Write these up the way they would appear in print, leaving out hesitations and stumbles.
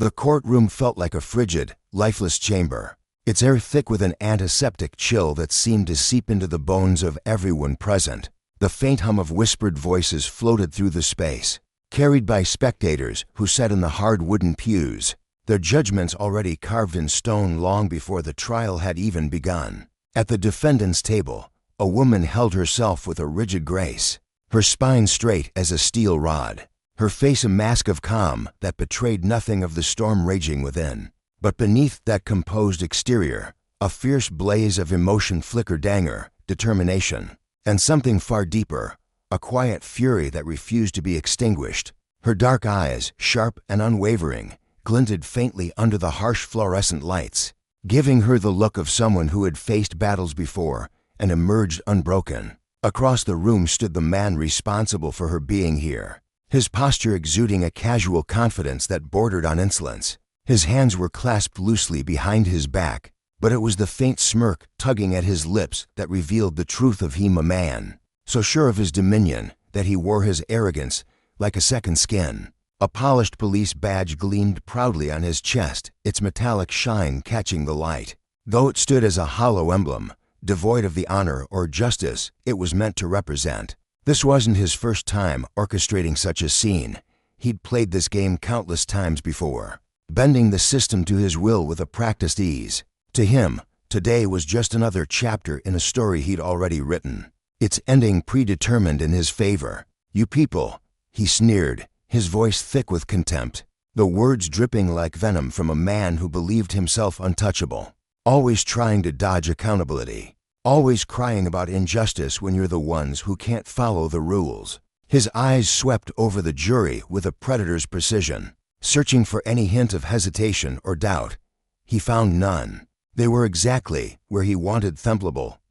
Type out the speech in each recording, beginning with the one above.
The courtroom felt like a frigid, lifeless chamber, its air thick with an antiseptic chill that seemed to seep into the bones of everyone present. The faint hum of whispered voices floated through the space, carried by spectators who sat in the hard wooden pews, their judgments already carved in stone long before the trial had even begun. At the defendant's table, a woman held herself with a rigid grace, her spine straight as a steel rod, her face a mask of calm that betrayed nothing of the storm raging within. But beneath that composed exterior, a fierce blaze of emotion flickered, anger, determination, and something far deeper, a quiet fury that refused to be extinguished. Her dark eyes, sharp and unwavering, glinted faintly under the harsh fluorescent lights, giving her the look of someone who had faced battles before and emerged unbroken. Across the room stood the man responsible for her being here, his posture exuding a casual confidence that bordered on insolence. His hands were clasped loosely behind his back, but it was the faint smirk tugging at his lips that revealed the truth of him, a man so sure of his dominion that he wore his arrogance like a second skin. A polished police badge gleamed proudly on his chest, its metallic shine catching the light. Though it stood as a hollow emblem, devoid of the honor or justice it was meant to represent. This wasn't his first time orchestrating such a scene. He'd played this game countless times before, bending the system to his will with a practiced ease. To him, today was just another chapter in a story he'd already written, its ending predetermined in his favor. "You people," he sneered, his voice thick with contempt, the words dripping like venom from a man who believed himself untouchable. "Always trying to dodge accountability. Always crying about injustice when you're the ones who can't follow the rules." His eyes swept over the jury with a predator's precision, searching for any hint of hesitation or doubt. He found none. They were exactly where he wanted them,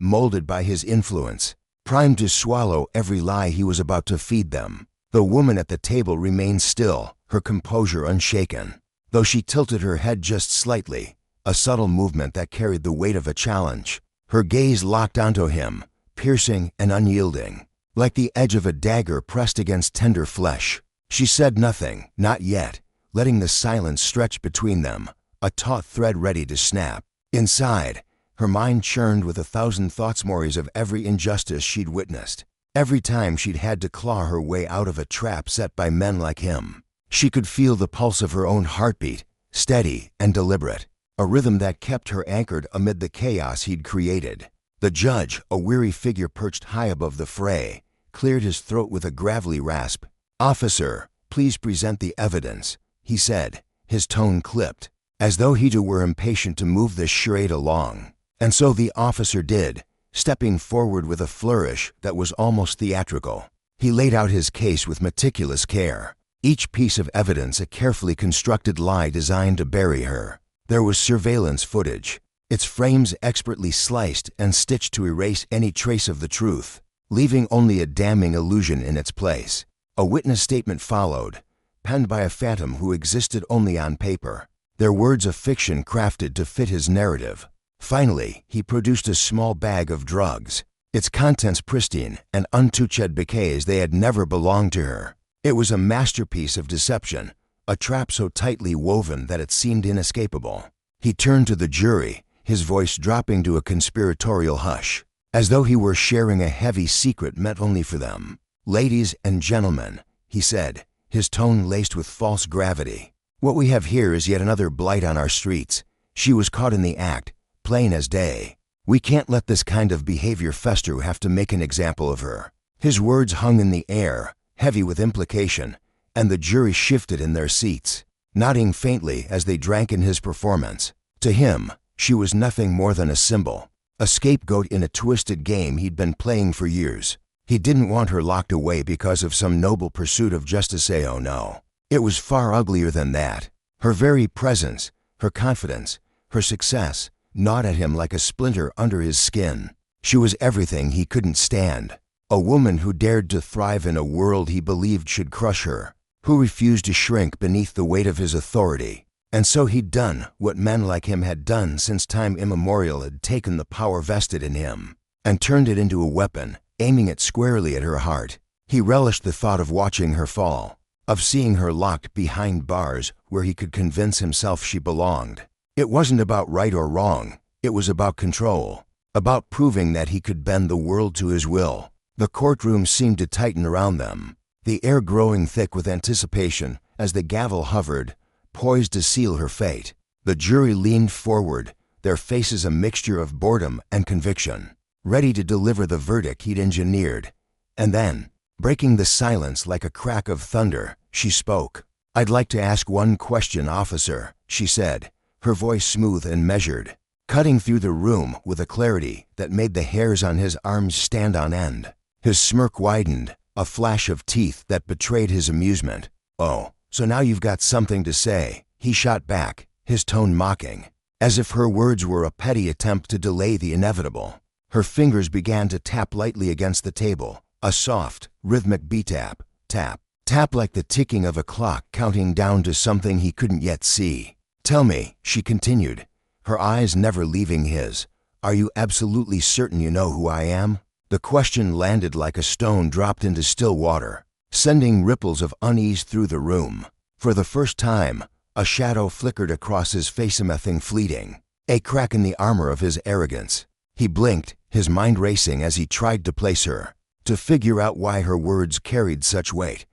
molded by his influence, primed to swallow every lie he was about to feed them. The woman at the table remained still, her composure unshaken, though she tilted her head just slightly, a subtle movement that carried the weight of a challenge. Her gaze locked onto him, piercing and unyielding, like the edge of a dagger pressed against tender flesh. She said nothing, not yet, letting the silence stretch between them, a taut thread ready to snap. Inside, her mind churned with 1,000 thoughts, memories of every injustice she'd witnessed, every time she'd had to claw her way out of a trap set by men like him. She could feel the pulse of her own heartbeat, steady and deliberate, a rhythm that kept her anchored amid the chaos he'd created. The judge, a weary figure perched high above the fray, cleared his throat with a gravelly rasp. "Officer, please present the evidence," he said, his tone clipped, as though he too were impatient to move the charade along. And so the officer did, stepping forward with a flourish that was almost theatrical. He laid out his case with meticulous care, each piece of evidence a carefully constructed lie designed to bury her. There was surveillance footage, its frames expertly sliced and stitched to erase any trace of the truth, leaving only a damning illusion in its place. A witness statement followed, penned by a phantom who existed only on paper, their words a fiction crafted to fit his narrative. Finally, he produced a small bag of drugs, its contents pristine and untouched because they had never belonged to her. It was a masterpiece of deception, a trap so tightly woven that it seemed inescapable. He turned to the jury, his voice dropping to a conspiratorial hush, as though he were sharing a heavy secret meant only for them. "Ladies and gentlemen," he said, his tone laced with false gravity, "what we have here is yet another blight on our streets. She was caught in the act, plain as day. We can't let this kind of behavior fester. We have to make an example of her." His words hung in the air, heavy with implication, and the jury shifted in their seats, nodding faintly as they drank in his performance. To him, she was nothing more than a symbol, a scapegoat in a twisted game he'd been playing for years. He didn't want her locked away because of some noble pursuit of justice. Oh no, it was far uglier than that. Her very presence, her confidence, her success, gnawed at him like a splinter under his skin. She was everything he couldn't stand, a woman who dared to thrive in a world he believed should crush her, who refused to shrink beneath the weight of his authority. And so he'd done what men like him had done since time immemorial, had taken the power vested in him and turned it into a weapon, aiming it squarely at her heart. He relished the thought of watching her fall, of seeing her locked behind bars, where he could convince himself she belonged. It wasn't about right or wrong, it was about control, about proving that he could bend the world to his will. The courtroom seemed to tighten around them, the air growing thick with anticipation as the gavel hovered, poised to seal her fate. The jury leaned forward, their faces a mixture of boredom and conviction, ready to deliver the verdict he'd engineered. And then, breaking the silence like a crack of thunder, she spoke. "I'd like to ask one question, officer," she said, her voice smooth and measured, cutting through the room with a clarity that made the hairs on his arms stand on end. His smirk widened, a flash of teeth that betrayed his amusement. "Oh, so now you've got something to say," he shot back, his tone mocking, as if her words were a petty attempt to delay the inevitable. Her fingers began to tap lightly against the table, a soft, rhythmic beat-tap, tap, tap like the ticking of a clock counting down to something he couldn't yet see. "Tell me," she continued, her eyes never leaving his, "are you absolutely certain you know who I am?" The question landed like a stone dropped into still water, sending ripples of unease through the room. For the first time, a shadow flickered across his face, something fleeting, a crack in the armor of his arrogance. He blinked, his mind racing as he tried to place her, to figure out why her words carried such weight.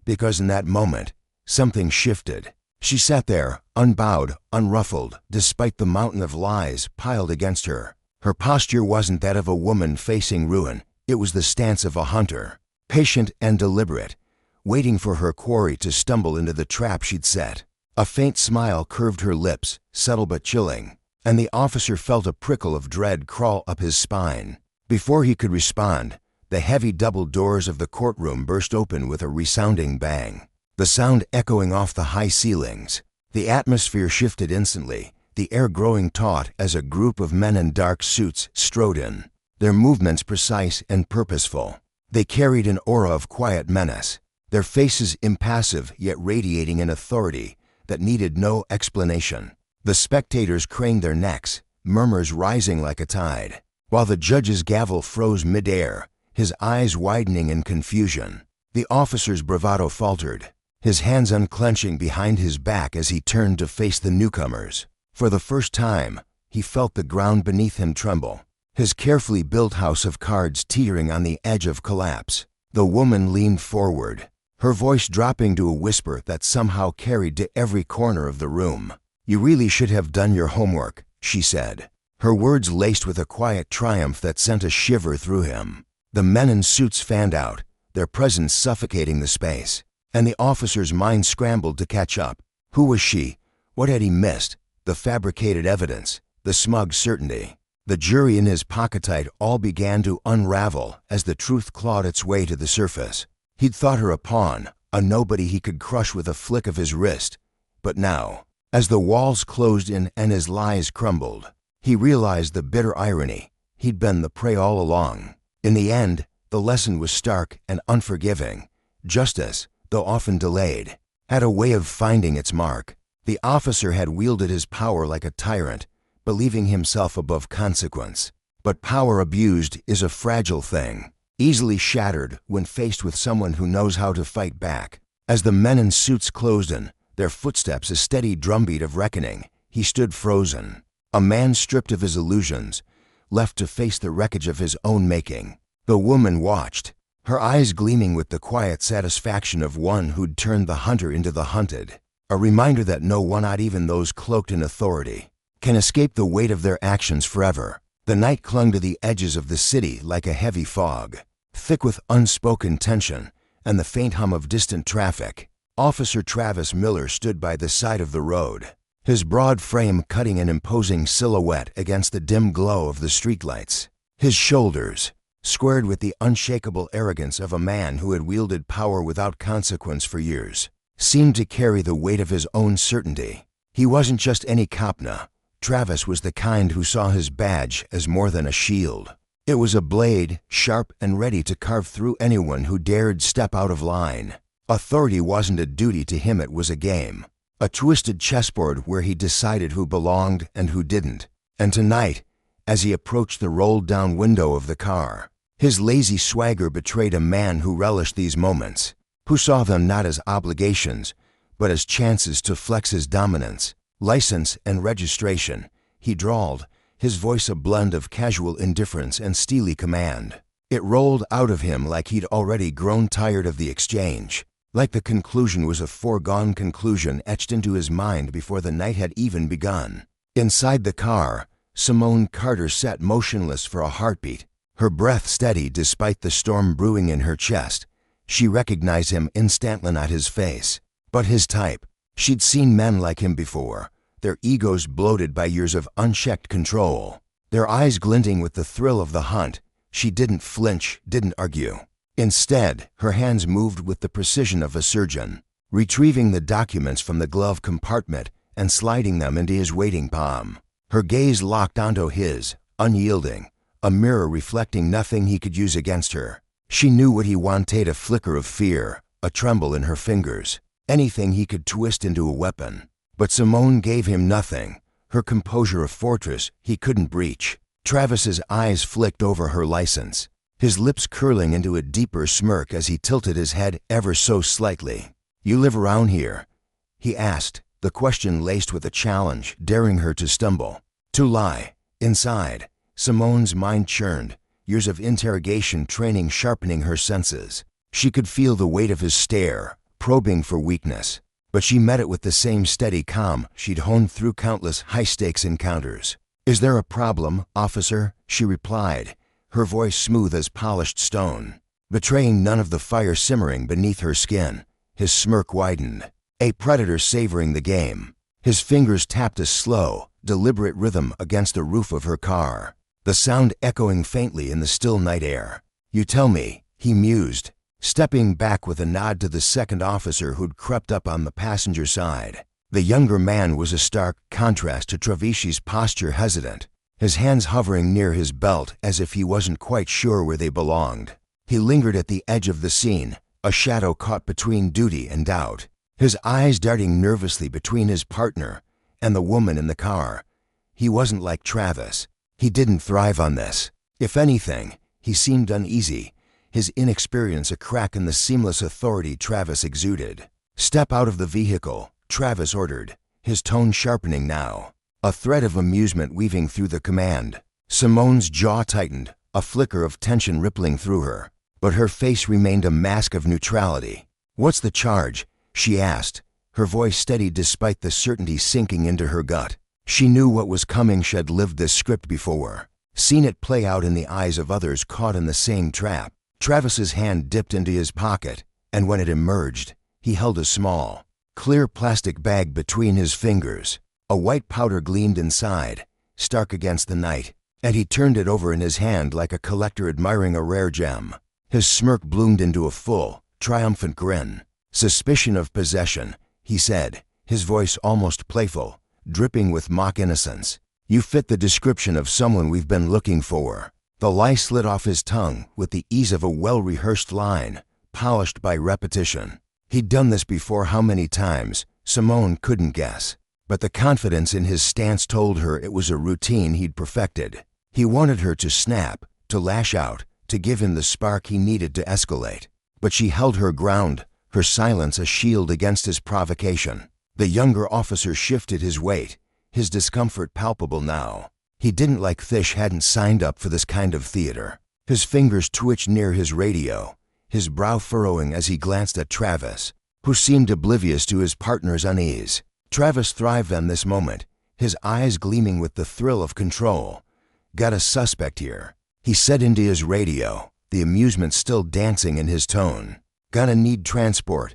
Because in that moment, something shifted. She sat there, unbowed, unruffled, despite the mountain of lies piled against her. Her posture wasn't that of a woman facing ruin, it was the stance of a hunter, patient and deliberate, waiting for her quarry to stumble into the trap she'd set. A faint smile curved her lips, subtle but chilling, and the officer felt a prickle of dread crawl up his spine. Before he could respond, the heavy double doors of the courtroom burst open with a resounding bang, the sound echoing off the high ceilings. The atmosphere shifted instantly, the air growing taut as a group of men in dark suits strode in, their movements precise and purposeful. They carried an aura of quiet menace, their faces impassive yet radiating an authority that needed no explanation. The spectators craned their necks, murmurs rising like a tide, while the judge's gavel froze mid-air, his eyes widening in confusion. The officer's bravado faltered, his hands unclenching behind his back as he turned to face the newcomers. For the first time, he felt the ground beneath him tremble, his carefully built house of cards teetering on the edge of collapse. The woman leaned forward, her voice dropping to a whisper that somehow carried to every corner of the room. "You really should have done your homework," she said, her words laced with a quiet triumph that sent a shiver through him. The men in suits fanned out, their presence suffocating the space, and the officer's mind scrambled to catch up. Who was she? What had he missed? The fabricated evidence, the smug certainty. The jury in his pocketite all began to unravel as the truth clawed its way to the surface. He'd thought her a pawn, a nobody he could crush with a flick of his wrist. But now, as the walls closed in and his lies crumbled, he realized the bitter irony. He'd been the prey all along. In the end, the lesson was stark and unforgiving. Justice, though often delayed, had a way of finding its mark. The officer had wielded his power like a tyrant, believing himself above consequence. But power abused is a fragile thing, easily shattered when faced with someone who knows how to fight back. As the men in suits closed in, their footsteps a steady drumbeat of reckoning, he stood frozen, a man stripped of his illusions, left to face the wreckage of his own making. The woman watched, her eyes gleaming with the quiet satisfaction of one who'd turned the hunter into the hunted. A reminder that no one, not even those cloaked in authority, can escape the weight of their actions forever. The night clung to the edges of the city like a heavy fog, thick with unspoken tension and the faint hum of distant traffic. Officer Travis Miller stood by the side of the road, his broad frame cutting an imposing silhouette against the dim glow of the streetlights. His shoulders, squared with the unshakable arrogance of a man who had wielded power without consequence for years, seemed to carry the weight of his own certainty. He wasn't just any Kopna. Travis was the kind who saw his badge as more than a shield. It was a blade, sharp and ready to carve through anyone who dared step out of line. Authority wasn't a duty to him, it was a game. A twisted chessboard where he decided who belonged and who didn't. And tonight, as he approached the rolled-down window of the car, his lazy swagger betrayed a man who relished these moments, who saw them not as obligations, but as chances to flex his dominance. "License and registration," he drawled, his voice a blend of casual indifference and steely command. It rolled out of him like he'd already grown tired of the exchange, like the conclusion was a foregone conclusion etched into his mind before the night had even begun. Inside the car, Simone Carter sat motionless for a heartbeat, her breath steady despite the storm brewing in her chest. She recognized him instantly, not his face, but his type. She'd seen men like him before, their egos bloated by years of unchecked control, their eyes glinting with the thrill of the hunt. She didn't flinch, didn't argue. Instead, her hands moved with the precision of a surgeon, retrieving the documents from the glove compartment and sliding them into his waiting palm. Her gaze locked onto his, unyielding, a mirror reflecting nothing he could use against her. She knew what he wanted, a flicker of fear, a tremble in her fingers, anything he could twist into a weapon. But Simone gave him nothing, her composure a fortress he couldn't breach. Travis's eyes flicked over her license, his lips curling into a deeper smirk as he tilted his head ever so slightly. "You live around here?" he asked, the question laced with a challenge, daring her to stumble, to lie. Inside, Simone's mind churned, years of interrogation training sharpening her senses. She could feel the weight of his stare, probing for weakness, but she met it with the same steady calm she'd honed through countless high-stakes encounters. "Is there a problem, officer?" she replied, her voice smooth as polished stone, betraying none of the fire simmering beneath her skin. His smirk widened, a predator savoring the game. His fingers tapped a slow, deliberate rhythm against the roof of her car, the sound echoing faintly in the still night air. "You tell me," he mused, stepping back with a nod to the second officer who'd crept up on the passenger side. The younger man was a stark contrast to Travishi's posture, hesitant, his hands hovering near his belt as if he wasn't quite sure where they belonged. He lingered at the edge of the scene, a shadow caught between duty and doubt, his eyes darting nervously between his partner and the woman in the car. He wasn't like Travis. He didn't thrive on this. If anything, he seemed uneasy, his inexperience a crack in the seamless authority Travis exuded. "Step out of the vehicle," Travis ordered, his tone sharpening now, a thread of amusement weaving through the command. Simone's jaw tightened, a flicker of tension rippling through her, but her face remained a mask of neutrality. "What's the charge?" she asked, her voice steady despite the certainty sinking into her gut. She knew what was coming. She'd lived this script before, seen it play out in the eyes of others caught in the same trap. Travis's hand dipped into his pocket, and when it emerged, he held a small, clear plastic bag between his fingers. A white powder gleamed inside, stark against the night, and he turned it over in his hand like a collector admiring a rare gem. His smirk bloomed into a full, triumphant grin. "Suspicion of possession," he said, his voice almost playful, dripping with mock innocence. "You fit the description of someone we've been looking for." The lie slid off his tongue with the ease of a well-rehearsed line, polished by repetition. He'd done this before. How many times, Simone couldn't guess, but the confidence in his stance told her it was a routine he'd perfected. He wanted her to snap, to lash out, to give him the spark he needed to escalate. But she held her ground, her silence a shield against his provocation. The younger officer shifted his weight, his discomfort palpable now. He didn't like Thish hadn't signed up for this kind of theater. His fingers twitched near his radio, his brow furrowing as he glanced at Travis, who seemed oblivious to his partner's unease. Travis thrived on this moment, his eyes gleaming with the thrill of control. "Got a suspect here," he said into his radio, the amusement still dancing in his tone. "Gonna need transport."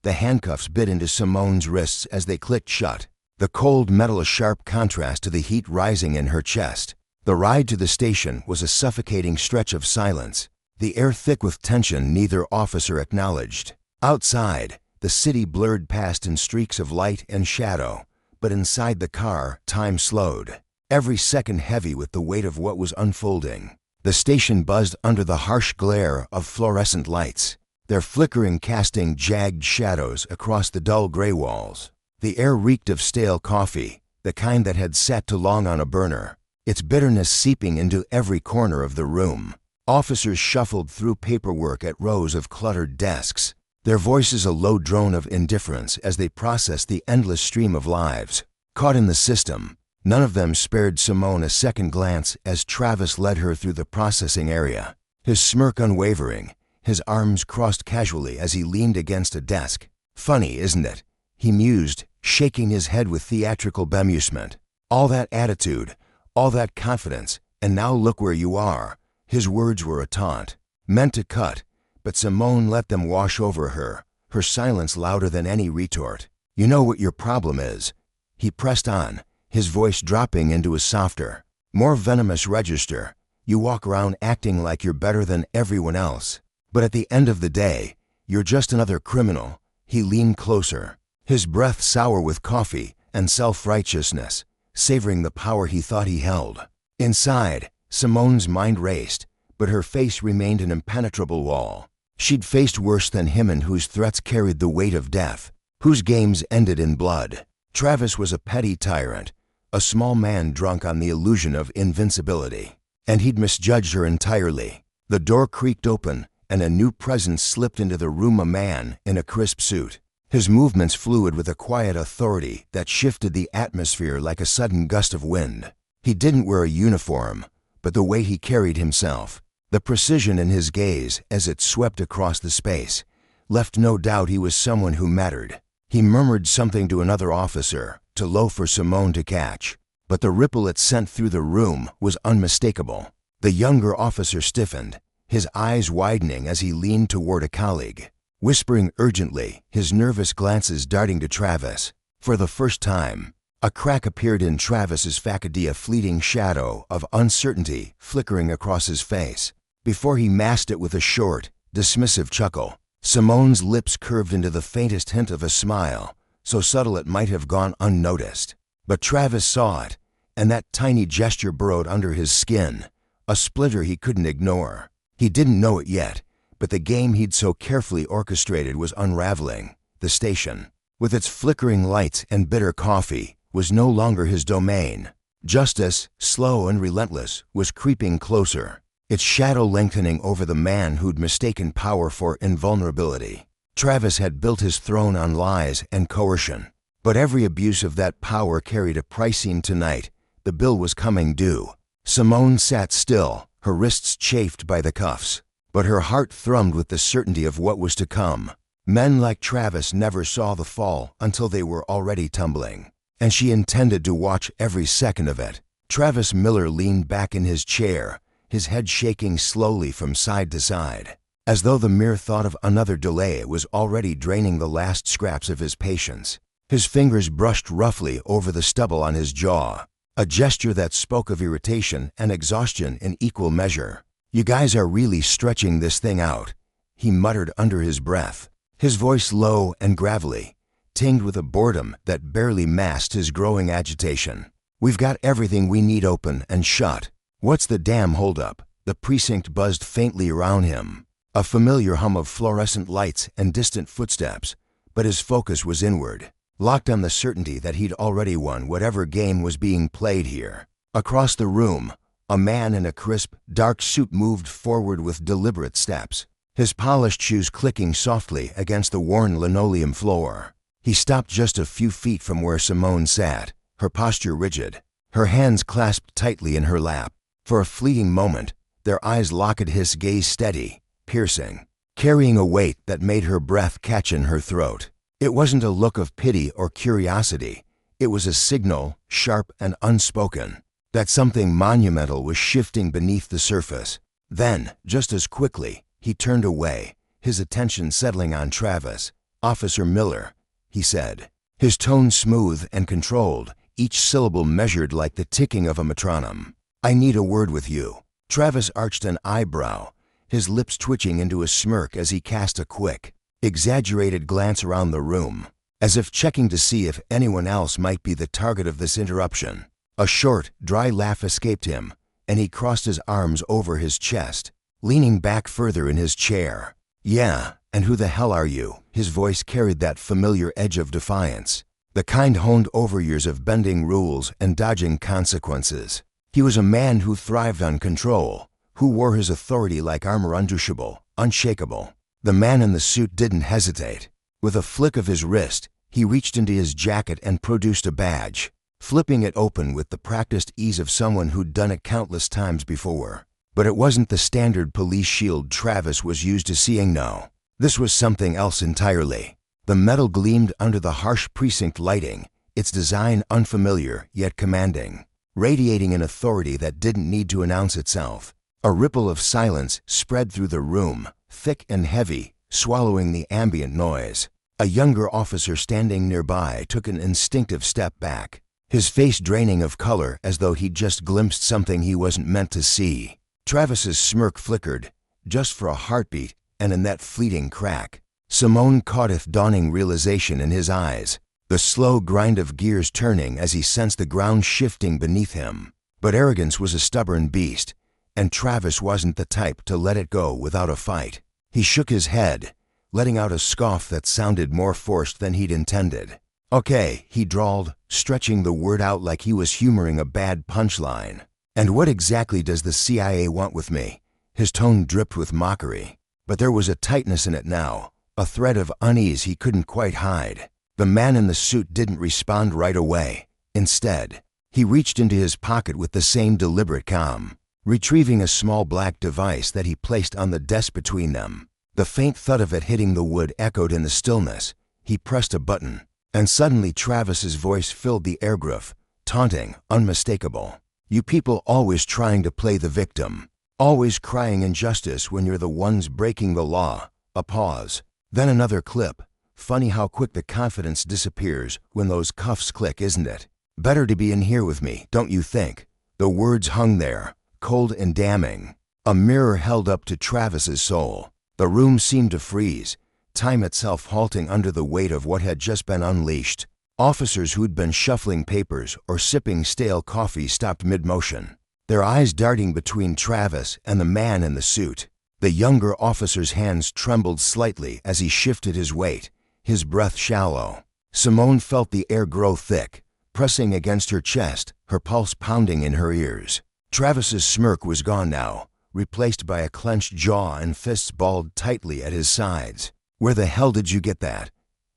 The handcuffs bit into Simone's wrists as they clicked shut, the cold metal a sharp contrast to the heat rising in her chest. The ride to the station was a suffocating stretch of silence, the air thick with tension neither officer acknowledged. Outside, the city blurred past in streaks of light and shadow, but inside the car, time slowed, every second heavy with the weight of what was unfolding. The station buzzed under the harsh glare of fluorescent lights, their flickering casting jagged shadows across the dull gray walls. The air reeked of stale coffee, the kind that had sat too long on a burner, its bitterness seeping into every corner of the room. Officers shuffled through paperwork at rows of cluttered desks, their voices a low drone of indifference as they processed the endless stream of lives. Caught in the system, none of them spared Simone a second glance as Travis led her through the processing area. His smirk unwavering, his arms crossed casually as he leaned against a desk. "Funny, isn't it?" he mused, shaking his head with theatrical bemusement. "All that attitude, all that confidence, and now look where you are." His words were a taunt, meant to cut, but Simone let them wash over her, her silence louder than any retort. "You know what your problem is," he pressed on, his voice dropping into a softer, more venomous register. "You walk around acting like you're better than everyone else. But at the end of the day, you're just another criminal." He leaned closer, his breath sour with coffee and self-righteousness, savoring the power he thought he held. Inside, Simone's mind raced, but her face remained an impenetrable wall. She'd faced worse than him, and whose threats carried the weight of death, whose games ended in blood. Travis was a petty tyrant, a small man drunk on the illusion of invincibility. And he'd misjudged her entirely. The door creaked open, and a new presence slipped into the room, a man in a crisp suit. His movements fluid with a quiet authority that shifted the atmosphere like a sudden gust of wind. He didn't wear a uniform, but the way he carried himself, the precision in his gaze as it swept across the space, left no doubt he was someone who mattered. He murmured something to another officer, too low for Simone to catch, but the ripple it sent through the room was unmistakable. The younger officer stiffened, his eyes widening as he leaned toward a colleague, whispering urgently, his nervous glances darting to Travis. For the first time, a crack appeared in Travis's facade, a fleeting shadow of uncertainty flickering across his face. Before he masked it with a short, dismissive chuckle, Simone's lips curved into the faintest hint of a smile, so subtle it might have gone unnoticed. But Travis saw it, and that tiny gesture burrowed under his skin, a splinter he couldn't ignore. He didn't know it yet, but the game he'd so carefully orchestrated was unraveling. The station, with its flickering lights and bitter coffee, was no longer his domain. Justice, slow and relentless, was creeping closer, its shadow lengthening over the man who'd mistaken power for invulnerability. Travis had built his throne on lies and coercion, but every abuse of that power carried a price. Tonight, the bill was coming due. Simone sat still, her wrists chafed by the cuffs, but her heart thrummed with the certainty of what was to come. Men like Travis never saw the fall until they were already tumbling, and she intended to watch every second of it. Travis Miller leaned back in his chair, his head shaking slowly from side to side, as though the mere thought of another delay was already draining the last scraps of his patience. His fingers brushed roughly over the stubble on his jaw, a gesture that spoke of irritation and exhaustion in equal measure. "You guys are really stretching this thing out," he muttered under his breath, his voice low and gravelly, tinged with a boredom that barely masked his growing agitation. "We've got everything we need open and shut. What's the damn holdup?" The precinct buzzed faintly around him, a familiar hum of fluorescent lights and distant footsteps, but his focus was inward, locked on the certainty that he'd already won whatever game was being played here. Across the room, a man in a crisp, dark suit moved forward with deliberate steps, his polished shoes clicking softly against the worn linoleum floor. He stopped just a few feet from where Simone sat, her posture rigid, her hands clasped tightly in her lap. For a fleeting moment, their eyes locked, his gaze steady, piercing, carrying a weight that made her breath catch in her throat. It wasn't a look of pity or curiosity. It was a signal, sharp and unspoken, that something monumental was shifting beneath the surface. Then, just as quickly, he turned away, his attention settling on Travis. "Officer Miller," he said, his tone smooth and controlled, each syllable measured like the ticking of a metronome. "I need a word with you." Travis arched an eyebrow, his lips twitching into a smirk as he cast a quick, exaggerated glance around the room, as if checking to see if anyone else might be the target of this interruption. A short, dry laugh escaped him, and he crossed his arms over his chest, leaning back further in his chair. "Yeah, and who the hell are you?" His voice carried that familiar edge of defiance, the kind honed over years of bending rules and dodging consequences. He was a man who thrived on control, who wore his authority like armor, undouchable, unshakable. The man in the suit didn't hesitate. With a flick of his wrist, he reached into his jacket and produced a badge, flipping it open with the practiced ease of someone who'd done it countless times before. But it wasn't the standard police shield Travis was used to seeing, no. This was something else entirely. The metal gleamed under the harsh precinct lighting, its design unfamiliar yet commanding, radiating an authority that didn't need to announce itself. A ripple of silence spread through the room, thick and heavy, swallowing the ambient noise. A younger officer standing nearby took an instinctive step back, his face draining of color as though he'd just glimpsed something he wasn't meant to see. Travis's smirk flickered, just for a heartbeat, and in that fleeting crack, Simone caught a dawning realization in his eyes, the slow grind of gears turning as he sensed the ground shifting beneath him. But arrogance was a stubborn beast, and Travis wasn't the type to let it go without a fight. He shook his head, letting out a scoff that sounded more forced than he'd intended. "Okay," he drawled, stretching the word out like he was humoring a bad punchline. "And what exactly does the CIA want with me?" His tone dripped with mockery, but there was a tightness in it now, a thread of unease he couldn't quite hide. The man in the suit didn't respond right away. Instead, he reached into his pocket with the same deliberate calm, retrieving a small black device that he placed on the desk between them. The faint thud of it hitting the wood echoed in the stillness. He pressed a button, and suddenly Travis's voice filled the airgriff, taunting, unmistakable. "You people always trying to play the victim, always crying injustice when you're the ones breaking the law." A pause, then another clip. "Funny how quick the confidence disappears when those cuffs click, isn't it? Better to be in here with me, don't you think?" The words hung there, cold and damning, a mirror held up to Travis's soul. The room seemed to freeze, time itself halting under the weight of what had just been unleashed. Officers who'd been shuffling papers or sipping stale coffee stopped mid-motion, their eyes darting between Travis and the man in the suit. The younger officer's hands trembled slightly as he shifted his weight, his breath shallow. Simone felt the air grow thick, pressing against her chest, her pulse pounding in her ears. Travis's smirk was gone now, replaced by a clenched jaw and fists balled tightly at his sides. "Where the hell did you get that?"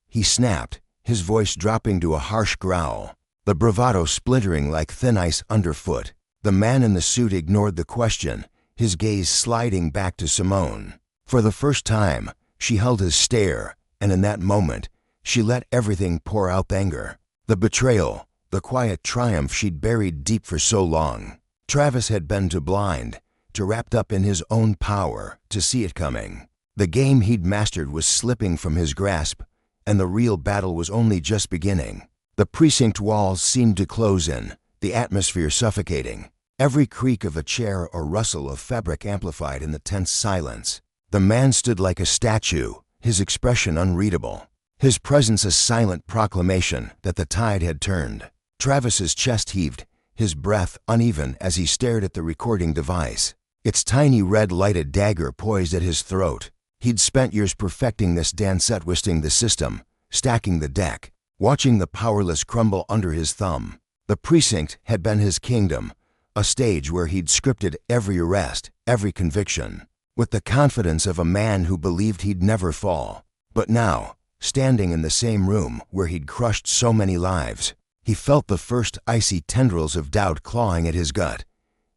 he snapped, his voice dropping to a harsh growl, the bravado splintering like thin ice underfoot. The man in the suit ignored the question, his gaze sliding back to Simone. For the first time, she held his stare, and in that moment, she let everything pour out: anger, the betrayal, the quiet triumph she'd buried deep for so long. Travis had been too blind, too wrapped up in his own power, to see it coming. The game he'd mastered was slipping from his grasp, and the real battle was only just beginning. The precinct walls seemed to close in, the atmosphere suffocating. Every creak of a chair or rustle of fabric amplified in the tense silence. The man stood like a statue, his expression unreadable, his presence a silent proclamation that the tide had turned. Travis's chest heaved, his breath uneven as he stared at the recording device, its tiny red-lighted dagger poised at his throat. He'd spent years perfecting this dance, twisting the system, stacking the deck, watching the powerless crumble under his thumb. The precinct had been his kingdom, a stage where he'd scripted every arrest, every conviction, with the confidence of a man who believed he'd never fall. But now, standing in the same room where he'd crushed so many lives, he felt the first icy tendrils of doubt clawing at his gut.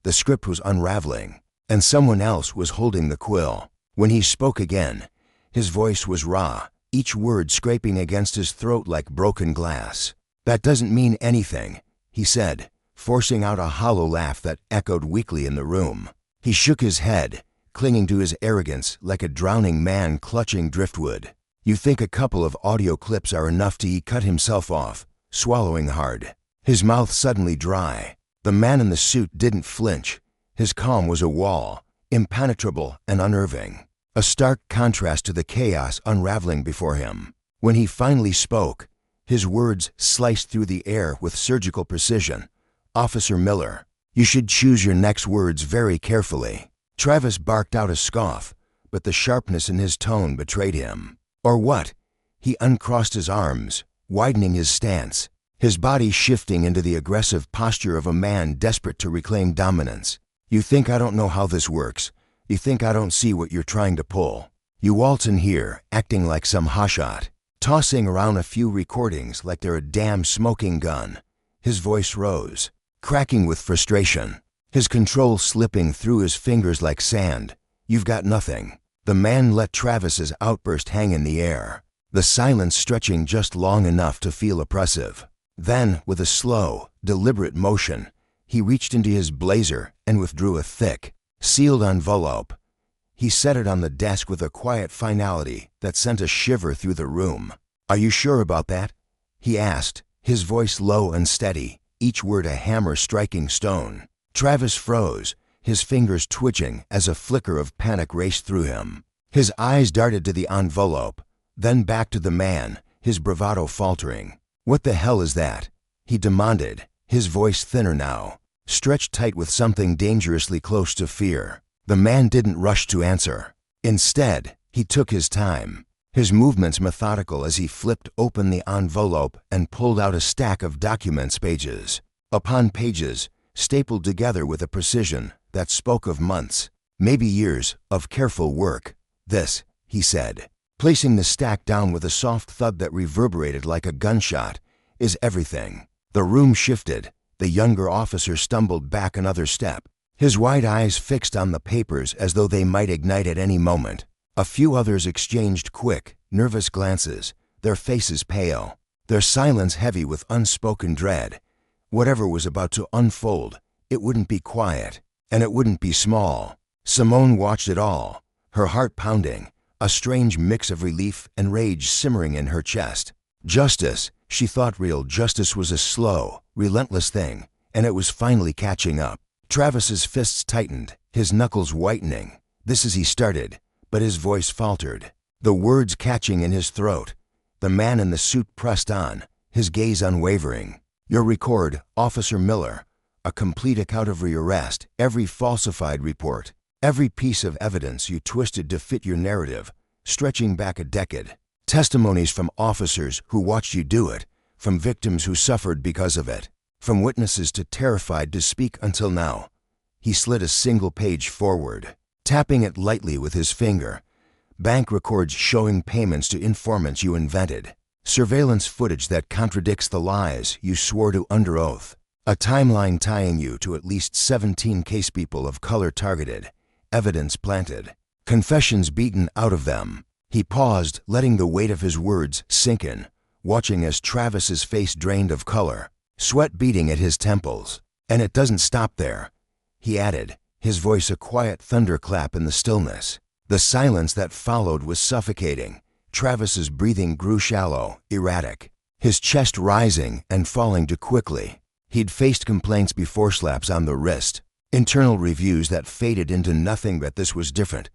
The script was unraveling, and someone else was holding the quill. When he spoke again, his voice was raw, each word scraping against his throat like broken glass. "That doesn't mean anything," he said, forcing out a hollow laugh that echoed weakly in the room. He shook his head, clinging to his arrogance like a drowning man clutching driftwood. "You think a couple of audio clips are enough to..." He cut himself off, swallowing hard, his mouth suddenly dry. The man in the suit didn't flinch. His calm was a wall, impenetrable and unnerving, a stark contrast to the chaos unraveling before him. When he finally spoke, his words sliced through the air with surgical precision. "Officer Miller, you should choose your next words very carefully." Travis barked out a scoff, but the sharpness in his tone betrayed him. "Or what?" He uncrossed his arms, widening his stance, his body shifting into the aggressive posture of a man desperate to reclaim dominance. "You think I don't know how this works? You think I don't see what you're trying to pull?" You waltz in here, acting like some hotshot, tossing around a few recordings like they're a damn smoking gun. His voice rose, cracking with frustration, his control slipping through his fingers like sand. You've got nothing. The man let Travis's outburst hang in the air, the silence stretching just long enough to feel oppressive. Then, with a slow, deliberate motion, he reached into his blazer and withdrew a thick, sealed envelope. He set it on the desk with a quiet finality that sent a shiver through the room. "Are you sure about that?" he asked, his voice low and steady, each word a hammer striking stone. Travis froze, his fingers twitching as a flicker of panic raced through him. His eyes darted to the envelope, then back to the man, his bravado faltering. "What the hell is that?" he demanded, his voice thinner now, stretched tight with something dangerously close to fear. The man didn't rush to answer. Instead, he took his time, his movements methodical as he flipped open the envelope and pulled out a stack of documents, pages upon pages, stapled together with a precision that spoke of months, maybe years, of careful work. "This," he said, placing the stack down with a soft thud that reverberated like a gunshot, "is everything." The room shifted. The younger officer stumbled back another step, his wide eyes fixed on the papers as though they might ignite at any moment. A few others exchanged quick, nervous glances, their faces pale, their silence heavy with unspoken dread. Whatever was about to unfold, it wouldn't be quiet, and it wouldn't be small. Simone watched it all, her heart pounding, a strange mix of relief and rage simmering in her chest. Justice, she thought real justice was a slow, relentless thing, and it was finally catching up. Travis's fists tightened, his knuckles whitening. This as he started, but his voice faltered, the words catching in his throat. The man in the suit pressed on, his gaze unwavering. "Your record, Officer Miller. A complete account of your arrest, every falsified report, every piece of evidence you twisted to fit your narrative, stretching back a decade. Testimonies from officers who watched you do it, from victims who suffered because of it, from witnesses too terrified to speak until now." He slid a single page forward, tapping it lightly with his finger. "Bank records showing payments to informants you invented. Surveillance footage that contradicts the lies you swore to under oath. A timeline tying you to at least 17 case people of color targeted. Evidence planted. Confessions beaten out of them." He paused, letting the weight of his words sink in, watching as Travis's face drained of color, sweat beading at his temples. "And it doesn't stop there," he added, his voice a quiet thunderclap in the stillness. The silence that followed was suffocating. Travis's breathing grew shallow, erratic, his chest rising and falling too quickly. He'd faced complaints before, slaps on the wrist, internal reviews that faded into nothing, but this was different.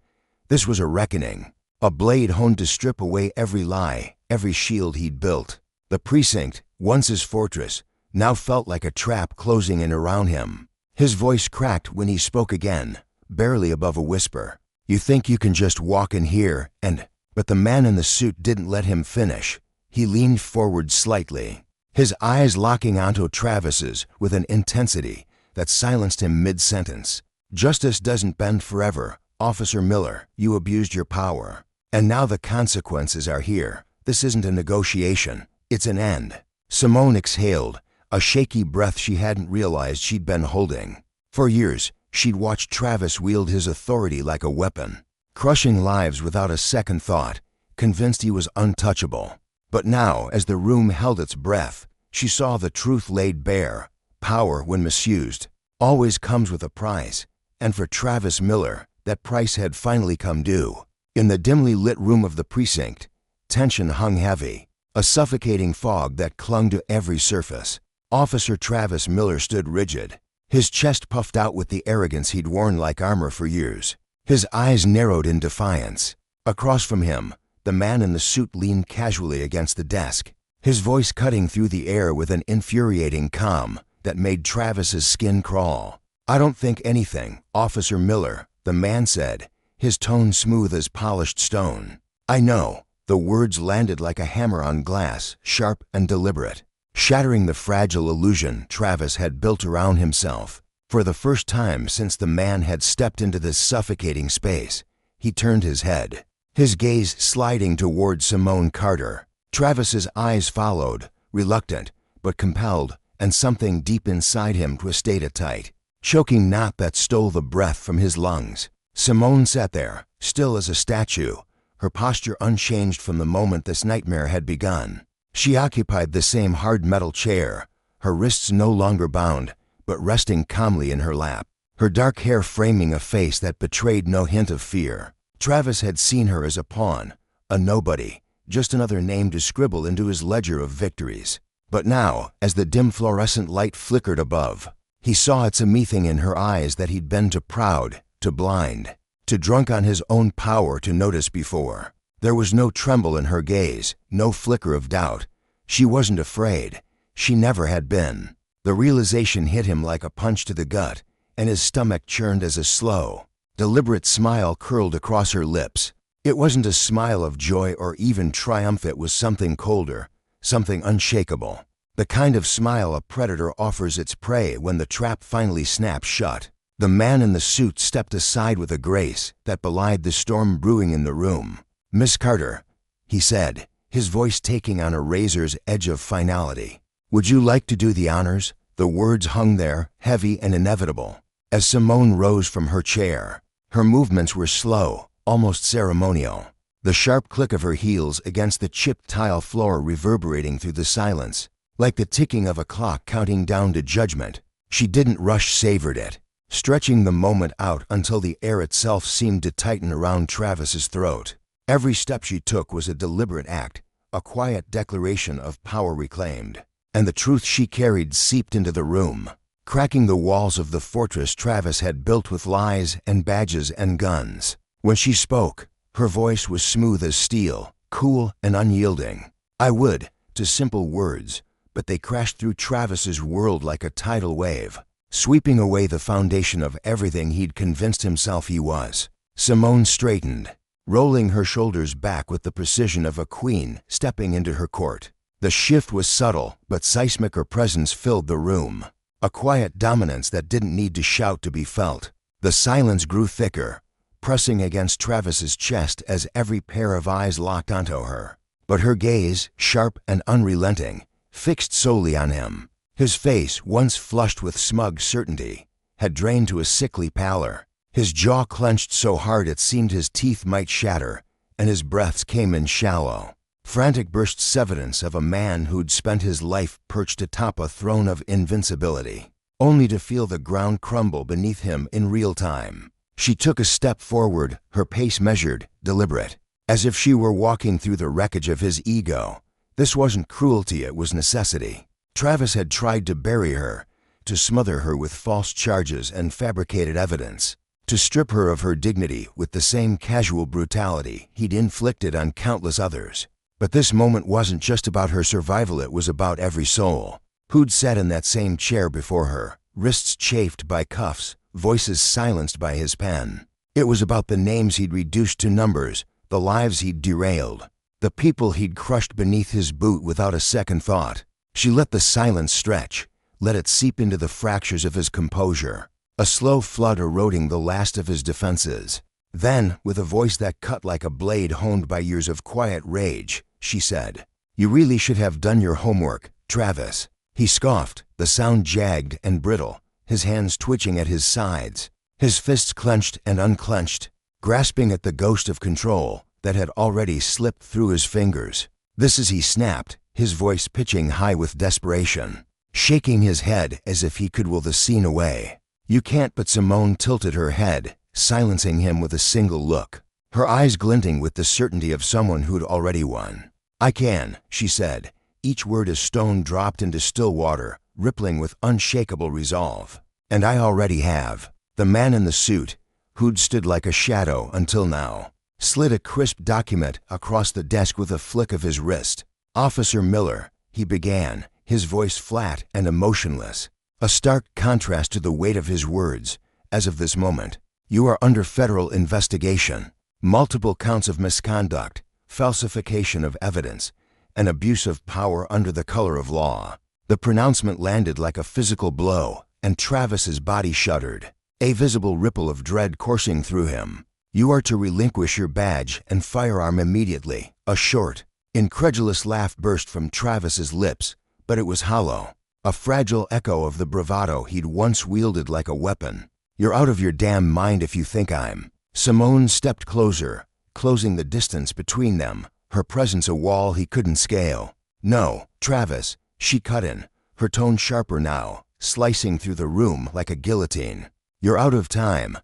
This was a reckoning, a blade honed to strip away every lie, every shield he'd built. The precinct, once his fortress, now felt like a trap closing in around him. His voice cracked when he spoke again, barely above a whisper. "You think you can just walk in here and—" But the man in the suit didn't let him finish. He leaned forward slightly, his eyes locking onto Travis's with an intensity that silenced him mid-sentence. "Justice doesn't bend forever, Officer Miller. You abused your power, and now the consequences are here. This isn't a negotiation, it's an end." Simone exhaled, a shaky breath she hadn't realized she'd been holding. For years, she'd watched Travis wield his authority like a weapon, crushing lives without a second thought, convinced he was untouchable. But now, as the room held its breath, she saw the truth laid bare. Power, when misused, always comes with a price, and for Travis Miller, that price had finally come due. In the dimly lit room of the precinct, tension hung heavy, a suffocating fog that clung to every surface. Officer Travis Miller stood rigid, his chest puffed out with the arrogance he'd worn like armor for years. His eyes narrowed in defiance. Across from him, the man in the suit leaned casually against the desk, his voice cutting through the air with an infuriating calm that made Travis's skin crawl. "I don't think anything, Officer Miller," the man said, his tone smooth as polished stone. "I know." The words landed like a hammer on glass, sharp and deliberate, shattering the fragile illusion Travis had built around himself. For the first time since the man had stepped into this suffocating space, he turned his head. his gaze sliding toward Simone Carter. Travis's eyes followed, reluctant, but compelled, and something deep inside him twisted a tight, choking knot that stole the breath from his lungs. Simone sat there, still as a statue, her posture unchanged from the moment this nightmare had begun. She occupied the same hard metal chair, her wrists no longer bound, but resting calmly in her lap, her dark hair framing a face that betrayed no hint of fear. Travis had seen her as a pawn, a nobody, just another name to scribble into his ledger of victories. But now, as the dim fluorescent light flickered above, he saw it's a meeting in her eyes that he'd been too proud, too blind, too drunk on his own power to notice before. There was no tremble in her gaze, no flicker of doubt. She wasn't afraid. She never had been. The realization hit him like a punch to the gut, and his stomach churned as a slow, deliberate smile curled across her lips. It wasn't a smile of joy or even triumph, it was something colder, something unshakable. The kind of smile a predator offers its prey when the trap finally snaps shut. The man in the suit stepped aside with a grace that belied the storm brewing in the room. "Miss Carter," he said, his voice taking on a razor's edge of finality. "Would you like to do the honors?" The words hung there, heavy and inevitable. As Simone rose from her chair, her movements were slow, almost ceremonial, the sharp click of her heels against the chipped tile floor reverberating through the silence, like the ticking of a clock counting down to judgment. She didn't rush, savored it, stretching the moment out until the air itself seemed to tighten around Travis's throat. Every step she took was a deliberate act, a quiet declaration of power reclaimed, and the truth she carried seeped into the room, cracking the walls of the fortress Travis had built with lies and badges and guns. When she spoke, her voice was smooth as steel, cool and unyielding. "I would," to simple words, but they crashed through Travis's world like a tidal wave, sweeping away the foundation of everything he'd convinced himself he was. Simone straightened, rolling her shoulders back with the precision of a queen stepping into her court. The shift was subtle, but seismic. Her presence filled the room, a quiet dominance that didn't need to shout to be felt. The silence grew thicker, pressing against Travis's chest as every pair of eyes locked onto her. But her gaze, sharp and unrelenting, fixed solely on him. His face, once flushed with smug certainty, had drained to a sickly pallor. His jaw clenched so hard it seemed his teeth might shatter, and his breaths came in shallow, frantic bursts, evidence of a man who'd spent his life perched atop a throne of invincibility, only to feel the ground crumble beneath him in real time. She took a step forward, her pace measured, deliberate, as if she were walking through the wreckage of his ego. This wasn't cruelty, it was necessity. Travis had tried to bury her, to smother her with false charges and fabricated evidence, to strip her of her dignity with the same casual brutality he'd inflicted on countless others. But this moment wasn't just about her survival, it was about every soul who'd sat in that same chair before her, wrists chafed by cuffs, voices silenced by his pen. It was about the names he'd reduced to numbers, the lives he'd derailed, the people he'd crushed beneath his boot without a second thought. She let the silence stretch, let it seep into the fractures of his composure, a slow flood eroding the last of his defenses. Then, with a voice that cut like a blade honed by years of quiet rage, she said, "You really should have done your homework, Travis." He scoffed, the sound jagged and brittle, his hands twitching at his sides, his fists clenched and unclenched, grasping at the ghost of control that had already slipped through his fingers. "This is," he snapped, his voice pitching high with desperation, shaking his head as if he could will the scene away. "You can't." But Simone tilted her head, silencing him with a single look, her eyes glinting with the certainty of someone who'd already won. "I can," she said, each word a stone dropped into still water, rippling with unshakable resolve. "And I already have." The man in the suit, who'd stood like a shadow until now, slid a crisp document across the desk with a flick of his wrist. "Officer Miller," he began, his voice flat and emotionless, a stark contrast to the weight of his words. "As of this moment, you are under federal investigation. Multiple counts of misconduct, falsification of evidence, and abuse of power under the color of law." The pronouncement landed like a physical blow, and Travis's body shuddered, a visible ripple of dread coursing through him. You are to relinquish your badge and firearm immediately." A short, incredulous laugh burst from Travis's lips, but it was hollow, a fragile echo of the bravado he'd once wielded like a weapon. "You're out of your damn mind if you think I'm—" Simone stepped closer, closing the distance between them, her presence a wall he couldn't scale. "No, Travis," she cut in, her tone sharper now, slicing through the room like a guillotine. "You're out of time."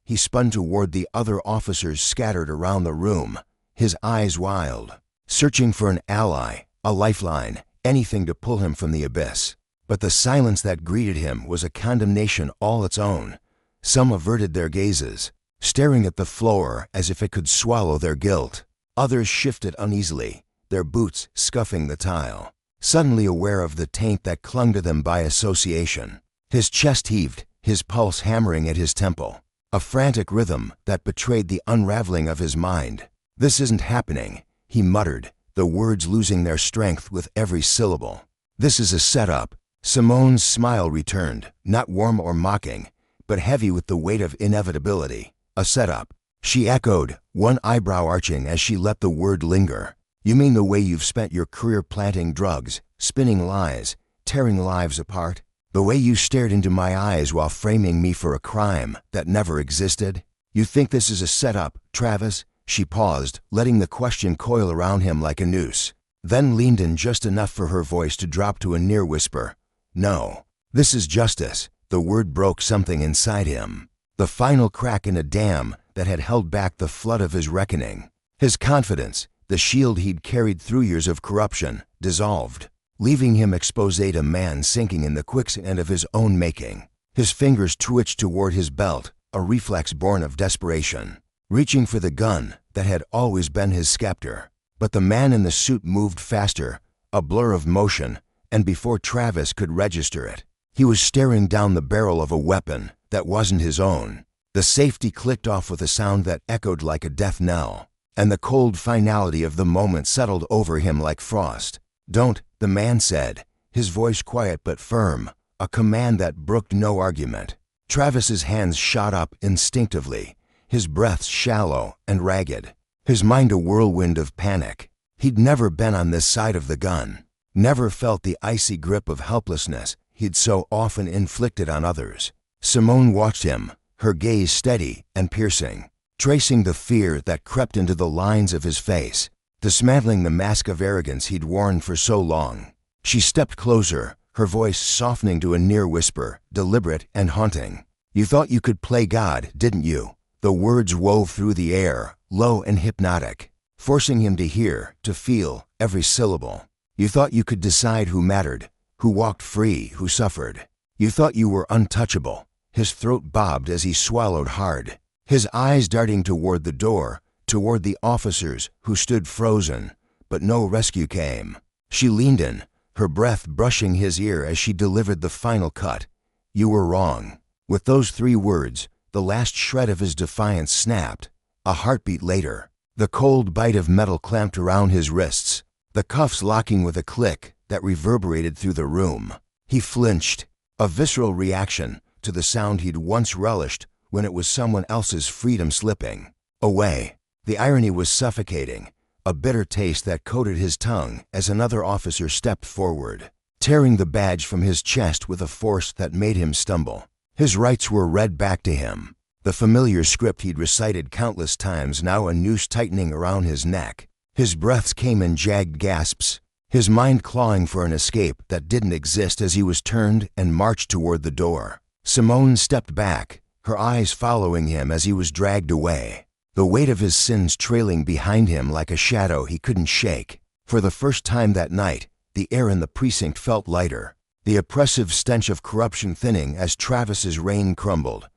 He spun toward the other officers scattered around the room, his eyes wild, searching for an ally, a lifeline, anything to pull him from the abyss. But the silence that greeted him was a condemnation all its own. Some averted their gazes, staring at the floor as if it could swallow their guilt. Others shifted uneasily, their boots scuffing the tile, suddenly aware of the taint that clung to them by association. His chest heaved, his pulse hammering at his temple, a frantic rhythm that betrayed the unraveling of his mind. "This isn't happening," he muttered, the words losing their strength with every syllable. "This is a setup." Simone's smile returned, not warm or mocking, but heavy with the weight of inevitability. "A setup," she echoed, one eyebrow arching as she let the word linger. "You mean the way you've spent your career planting drugs, spinning lies, tearing lives apart? The way you stared into my eyes while framing me for a crime that never existed? You think this is a setup, Travis?" She paused, letting the question coil around him like a noose, then leaned in just enough for her voice to drop to a near whisper. "No. This is justice." The word broke something inside him, the final crack in a dam that had held back the flood of his reckoning. His confidence, the shield he'd carried through years of corruption, dissolved, leaving him exposé, a man sinking in the quicksand of his own making. His fingers twitched toward his belt, a reflex born of desperation, reaching for the gun that had always been his scepter. But the man in the suit moved faster, a blur of motion, and before Travis could register it, he was staring down the barrel of a weapon that wasn't his own. The safety clicked off with a sound that echoed like a death knell, and the cold finality of the moment settled over him like frost. "Don't," the man said, his voice quiet but firm, a command that brooked no argument. Travis's hands shot up instinctively, his breath shallow and ragged, his mind a whirlwind of panic. He'd never been on this side of the gun, never felt the icy grip of helplessness he'd so often inflicted on others. Simone watched him, her gaze steady and piercing, tracing the fear that crept into the lines of his face, dismantling the mask of arrogance he'd worn for so long. She stepped closer, her voice softening to a near whisper, deliberate and haunting. "You thought you could play God, didn't you?" The words wove through the air, low and hypnotic, forcing him to hear, to feel, every syllable. "You thought you could decide who mattered, who walked free, who suffered. You thought you were untouchable." His throat bobbed as he swallowed hard, his eyes darting toward the door, toward the officers who stood frozen, but no rescue came. She leaned in, her breath brushing his ear as she delivered the final cut. "You were wrong." With those 3 words, the last shred of his defiance snapped. A heartbeat later, the cold bite of metal clamped around his wrists, the cuffs locking with a click that reverberated through the room. He flinched, a visceral reaction to the sound he'd once relished when it was someone else's freedom slipping away. The irony was suffocating, a bitter taste that coated his tongue as another officer stepped forward, tearing the badge from his chest with a force that made him stumble. His rights were read back to him, the familiar script he'd recited countless times, now a noose tightening around his neck. His breaths came in jagged gasps, his mind clawing for an escape that didn't exist as he was turned and marched toward the door. Simone stepped back, her eyes following him as he was dragged away, the weight of his sins trailing behind him like a shadow he couldn't shake. For the first time that night, the air in the precinct felt lighter, the oppressive stench of corruption thinning as Travis's reign crumbled.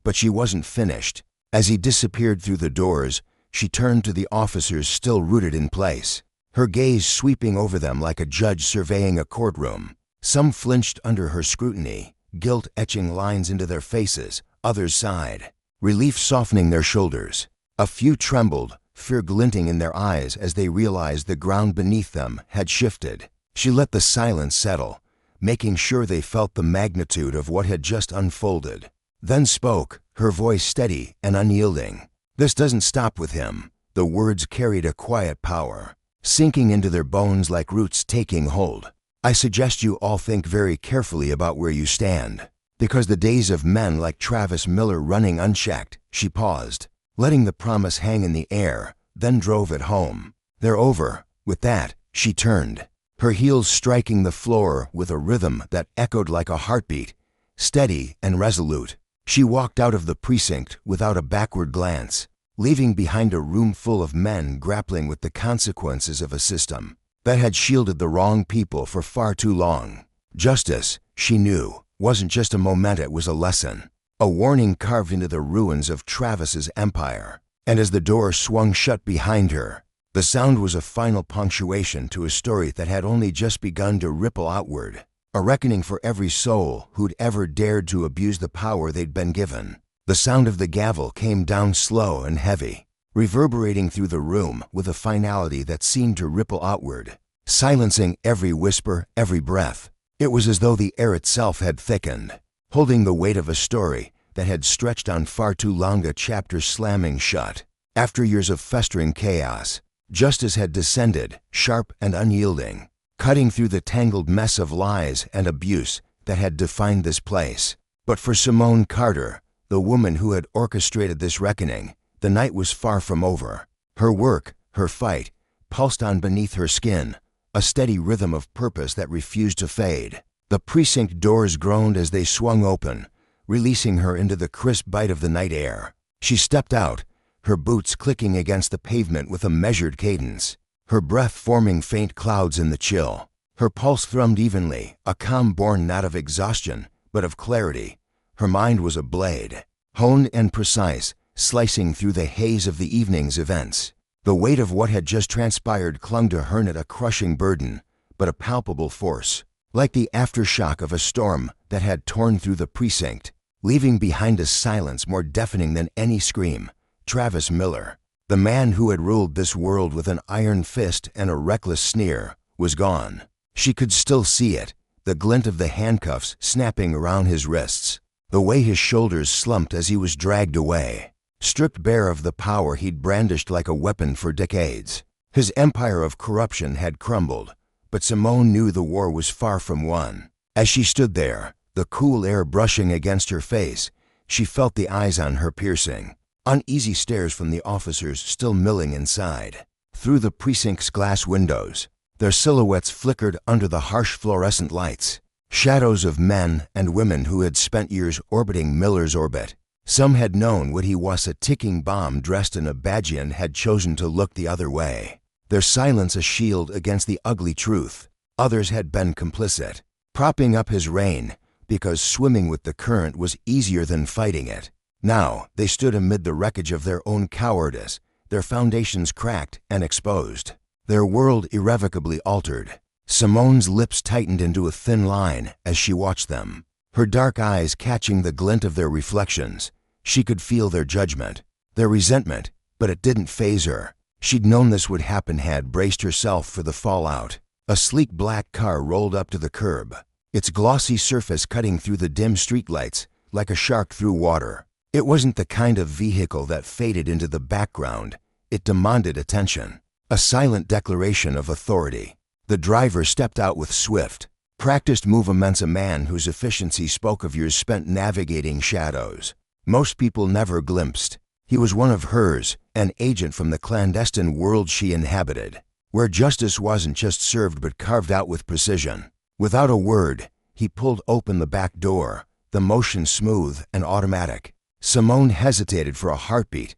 But she wasn't finished. As he disappeared through the doors, she turned to the officers still rooted in place, her gaze sweeping over them like a judge surveying a courtroom. Some flinched under her scrutiny, guilt etching lines into their faces. Others sighed, relief softening their shoulders. A few trembled, fear glinting in their eyes as they realized the ground beneath them had shifted. She let the silence settle, making sure they felt the magnitude of what had just unfolded. Then spoke, her voice steady and unyielding. This doesn't stop with him. The words carried a quiet power, sinking into their bones like roots taking hold. I suggest you all think very carefully about where you stand, because the days of men like Travis Miller running unchecked. She paused, letting the promise hang in the air, then drove it home. They're over. With that, she turned, her heels striking the floor with a rhythm that echoed like a heartbeat, steady and resolute. She walked out of the precinct without a backward glance, leaving behind a room full of men grappling with the consequences of a system that had shielded the wrong people for far too long. Justice, she knew, wasn't just a moment, it was a lesson, a warning carved into the ruins of Travis's empire. And as the door swung shut behind her, the sound was a final punctuation to a story that had only just begun to ripple outward, a reckoning for every soul who'd ever dared to abuse the power they'd been given. The sound of the gavel came down slow and heavy, reverberating through the room with a finality that seemed to ripple outward, silencing every whisper, every breath. It was as though the air itself had thickened, holding the weight of a story that had stretched on far too long, a chapter slamming shut. After years of festering chaos, justice had descended, sharp and unyielding, cutting through the tangled mess of lies and abuse that had defined this place. But for Simone Carter, the woman who had orchestrated this reckoning, the night was far from over. Her work, her fight, pulsed on beneath her skin, a steady rhythm of purpose that refused to fade. The precinct doors groaned as they swung open, releasing her into the crisp bite of the night air. She stepped out, her boots clicking against the pavement with a measured cadence, her breath forming faint clouds in the chill. Her pulse thrummed evenly, a calm born not of exhaustion, but of clarity. Her mind was a blade, honed and precise, slicing through the haze of the evening's events. The weight of what had just transpired clung to her, not a crushing burden, but a palpable force, like the aftershock of a storm that had torn through the precinct, leaving behind a silence more deafening than any scream. Travis Miller, the man who had ruled this world with an iron fist and a reckless sneer, was gone. She could still see it, the glint of the handcuffs snapping around his wrists, the way his shoulders slumped as he was dragged away, stripped bare of the power he'd brandished like a weapon for decades. His empire of corruption had crumbled, but Simone knew the war was far from won. As she stood there, the cool air brushing against her face, she felt the eyes on her piercing, uneasy stares from the officers still milling inside. Through the precinct's glass windows, their silhouettes flickered under the harsh fluorescent lights, shadows of men and women who had spent years orbiting Miller's orbit. Some had known what he was, a ticking bomb dressed in a badge, and had chosen to look the other way, their silence a shield against the ugly truth. Others had been complicit, propping up his reign, because swimming with the current was easier than fighting it. Now they stood amid the wreckage of their own cowardice, their foundations cracked and exposed, their world irrevocably altered. Simone's lips tightened into a thin line as she watched them, her dark eyes catching the glint of their reflections. She could feel their judgment, their resentment, but it didn't faze her. She'd known this would happen, had braced herself for the fallout. A sleek black car rolled up to the curb, its glossy surface cutting through the dim streetlights like a shark through water. It wasn't the kind of vehicle that faded into the background. It demanded attention, a silent declaration of authority. The driver stepped out with swift, practiced movements, a man whose efficiency spoke of years spent navigating shadows most people never glimpsed. He was one of hers, an agent from the clandestine world she inhabited, where justice wasn't just served but carved out with precision. Without a word, he pulled open the back door, the motion smooth and automatic. Simone hesitated for a heartbeat,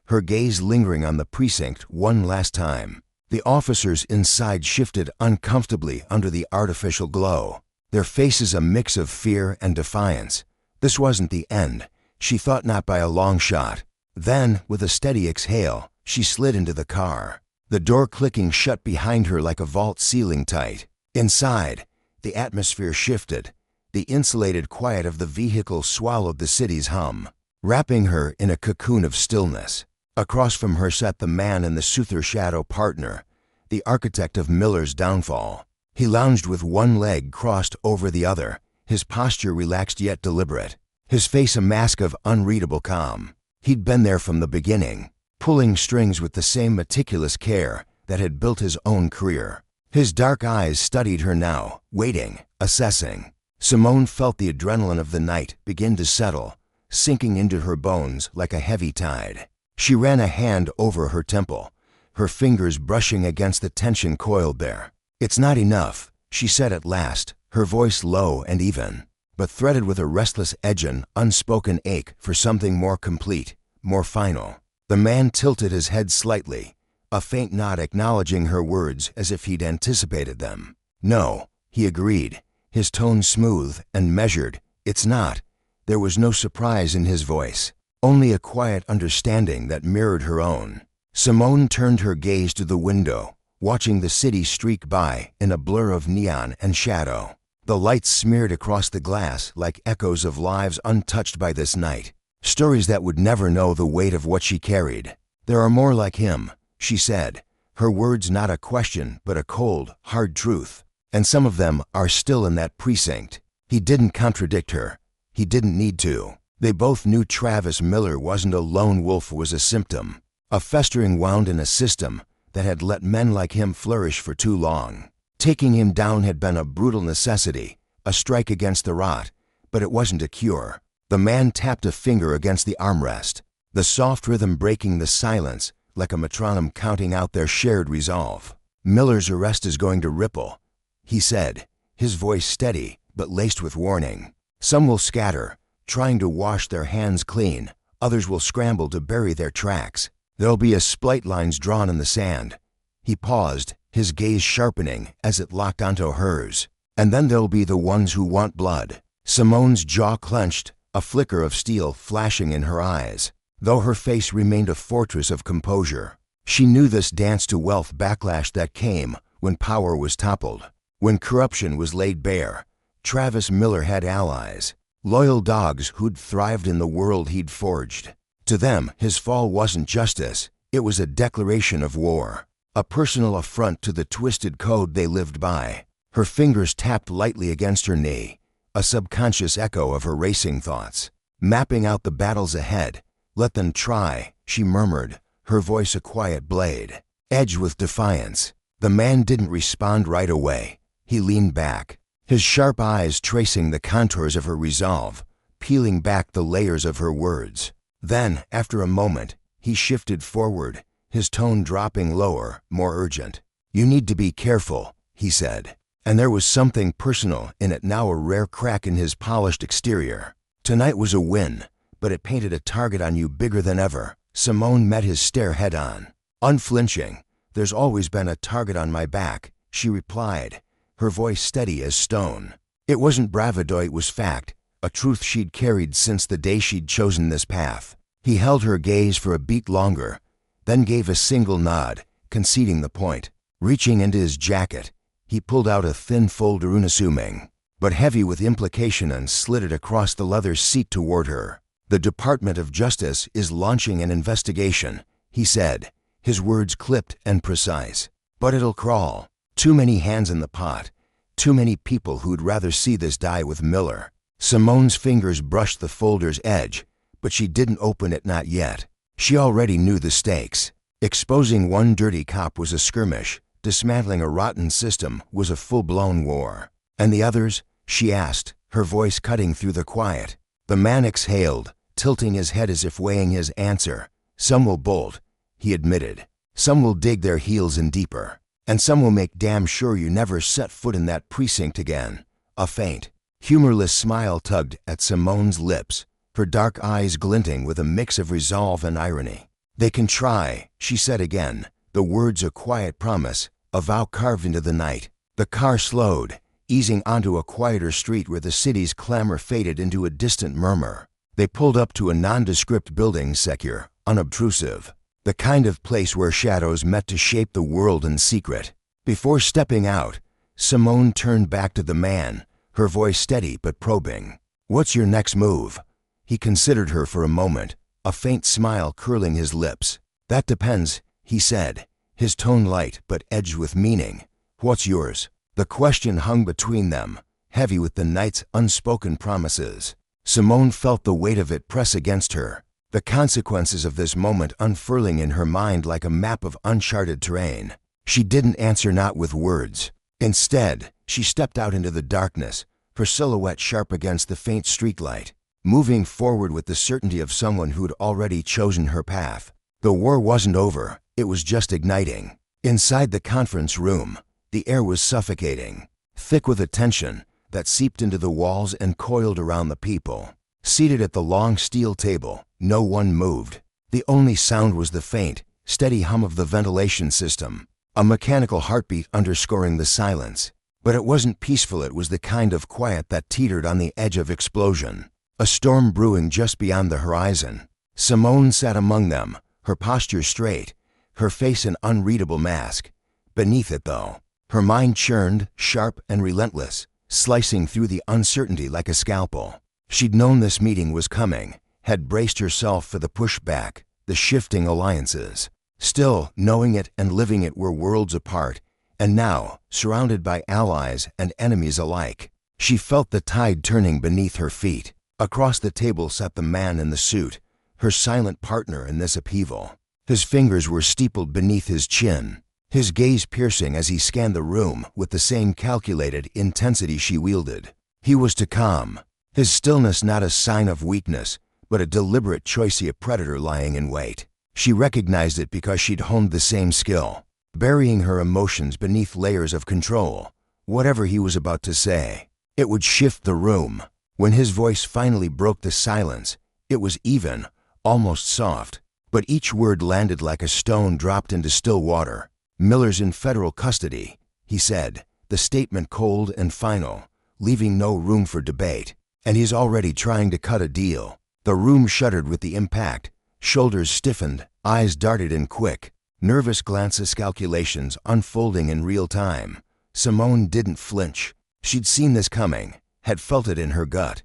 her gaze lingering on the precinct one last time. The officers inside shifted uncomfortably under the artificial glow, their faces a mix of fear and defiance. This wasn't the end, she thought, not by a long shot. Then, with a steady exhale, she slid into the car, the door clicking shut behind her like a vault ceiling tight. Inside, the atmosphere shifted. The insulated quiet of the vehicle swallowed the city's hum, wrapping her in a cocoon of stillness. Across from her sat the man in the Suther shadow, partner, the architect of Miller's downfall. He lounged with one leg crossed over the other, his posture relaxed yet deliberate, his face a mask of unreadable calm. He'd been there from the beginning, pulling strings with the same meticulous care that had built his own career. His dark eyes studied her now, waiting, assessing. Simone felt the adrenaline of the night begin to settle, sinking into her bones like a heavy tide. She ran a hand over her temple, her fingers brushing against the tension coiled there. "It's not enough," she said at last, her voice low and even, but threaded with a restless edge, an unspoken ache for something more complete, more final. The man tilted his head slightly, a faint nod acknowledging her words as if he'd anticipated them. "No," he agreed, his tone smooth and measured. "It's not." There was no surprise in his voice, only a quiet understanding that mirrored her own. Simone turned her gaze to the window, watching the city streak by in a blur of neon and shadow. The lights smeared across the glass like echoes of lives untouched by this night, stories that would never know the weight of what she carried. "There are more like him," she said, her words not a question but a cold, hard truth. "And some of them are still in that precinct." He didn't contradict her. He didn't need to. They both knew Travis Miller wasn't a lone wolf, was a symptom, a festering wound in a system that had let men like him flourish for too long. Taking him down had been a brutal necessity, a strike against the rot, but it wasn't a cure. The man tapped a finger against the armrest, the soft rhythm breaking the silence like a metronome counting out their shared resolve. "Miller's arrest is going to ripple," he said, his voice steady but laced with warning. "Some will scatter, trying to wash their hands clean. Others will scramble to bury their tracks. There'll be a splight lines drawn in the sand." He paused, his gaze sharpening as it locked onto hers. "And then there'll be the ones who want blood." Simone's jaw clenched, a flicker of steel flashing in her eyes, though her face remained a fortress of composure. She knew this dance to wealth backlash that came when power was toppled, when corruption was laid bare. Travis Miller had allies, loyal dogs who'd thrived in the world he'd forged. To them, his fall wasn't justice, it was a declaration of war, a personal affront to the twisted code they lived by. Her fingers tapped lightly against her knee, a subconscious echo of her racing thoughts, mapping out the battles ahead. "Let them try," she murmured, her voice a quiet blade, edged with defiance. The man didn't respond right away. He leaned back, his sharp eyes tracing the contours of her resolve, peeling back the layers of her words. Then, after a moment, he shifted forward, his tone dropping lower, more urgent. "You need to be careful," he said, and there was something personal in it now, a rare crack in his polished exterior. "Tonight was a win, but it painted a target on you bigger than ever." Simone met his stare head-on, unflinching. "There's always been a target on my back," she replied, her voice steady as stone. It wasn't bravado, it was fact, a truth she'd carried since the day she'd chosen this path. He held her gaze for a beat longer, then gave a single nod, conceding the point. Reaching into his jacket, he pulled out a thin folder, unassuming, but heavy with implication, and slid it across the leather seat toward her. "The Department of Justice is launching an investigation," he said, his words clipped and precise. "But it'll crawl. Too many hands in the pot. Too many people who'd rather see this die with Miller." Simone's fingers brushed the folder's edge, but she didn't open it, not yet. She already knew the stakes. Exposing one dirty cop was a skirmish. Dismantling a rotten system was a full-blown war. "And the others?" she asked, her voice cutting through the quiet. The man exhaled, tilting his head as if weighing his answer. "Some will bolt," he admitted. "Some will dig their heels in deeper. And some will make damn sure you never set foot in that precinct again." A faint, humorless smile tugged at Simone's lips, her dark eyes glinting with a mix of resolve and irony. "They can try," she said again, the words a quiet promise, a vow carved into the night. The car slowed, easing onto a quieter street where the city's clamor faded into a distant murmur. They pulled up to a nondescript building, secure, unobtrusive, the kind of place where shadows met to shape the world in secret. Before stepping out, Simone turned back to the man, her voice steady but probing. "What's your next move?" He considered her for a moment, a faint smile curling his lips. "That depends," he said, his tone light but edged with meaning. "What's yours?" The question hung between them, heavy with the night's unspoken promises. Simone felt the weight of it press against her. the consequences of this moment unfurling in her mind like a map of uncharted terrain. She didn't answer, not with words. Instead, she stepped out into the darkness, her silhouette sharp against the faint streetlight, moving forward with the certainty of someone who'd already chosen her path. The war wasn't over, it was just igniting. Inside the conference room, the air was suffocating, thick with a tension that seeped into the walls and coiled around the people. Seated at the long steel table, no one moved. The only sound was the faint, steady hum of the ventilation system, a mechanical heartbeat underscoring the silence. But it wasn't peaceful, it was the kind of quiet that teetered on the edge of explosion. A storm brewing just beyond the horizon. Simone sat among them, her posture straight, her face an unreadable mask. Beneath it, though, her mind churned, sharp and relentless, slicing through the uncertainty like a scalpel. She'd known this meeting was coming, had braced herself for the pushback, the shifting alliances. Still, knowing it and living it were worlds apart, and now, surrounded by allies and enemies alike, she felt the tide turning beneath her feet. Across the table sat the man in the suit, her silent partner in this upheaval. His fingers were steepled beneath his chin, his gaze piercing as he scanned the room with the same calculated intensity she wielded. He was to calm, his stillness not a sign of weakness, but a deliberate choice, a predator lying in wait. She recognized it because she'd honed the same skill, burying her emotions beneath layers of control. Whatever he was about to say, it would shift the room. When his voice finally broke the silence, it was even, almost soft, but each word landed like a stone dropped into still water. "Miller's in federal custody," he said, the statement cold and final, leaving no room for debate. "And he's already trying to cut a deal." The room shuddered with the impact. Shoulders stiffened, eyes darted in quick, nervous glances, calculations unfolding in real time. Simone didn't flinch. She'd seen this coming, had felt it in her gut.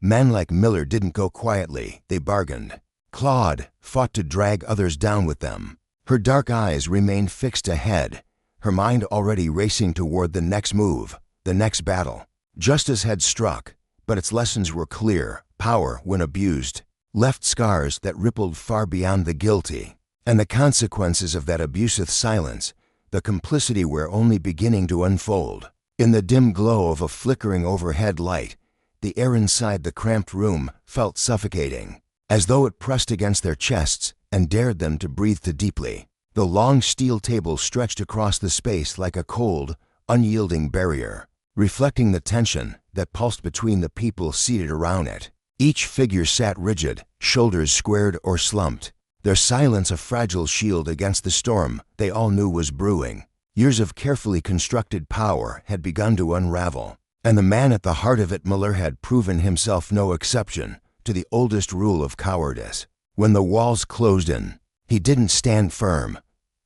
Men like Miller didn't go quietly, they bargained, clawed, fought to drag others down with them. Her dark eyes remained fixed ahead, her mind already racing toward the next move, the next battle. Justice had struck, but its lessons were clear. Power, when abused, left scars that rippled far beyond the guilty. And the consequences of that abusive silence, the complicity, were only beginning to unfold. In the dim glow of a flickering overhead light, the air inside the cramped room felt suffocating, as though it pressed against their chests and dared them to breathe too deeply. The long steel table stretched across the space like a cold, unyielding barrier, reflecting the tension that pulsed between the people seated around it. Each figure sat rigid, shoulders squared or slumped, their silence a fragile shield against the storm they all knew was brewing. Years of carefully constructed power had begun to unravel, and the man at the heart of it, Miller, had proven himself no exception to the oldest rule of cowardice. When the walls closed in, he didn't stand firm.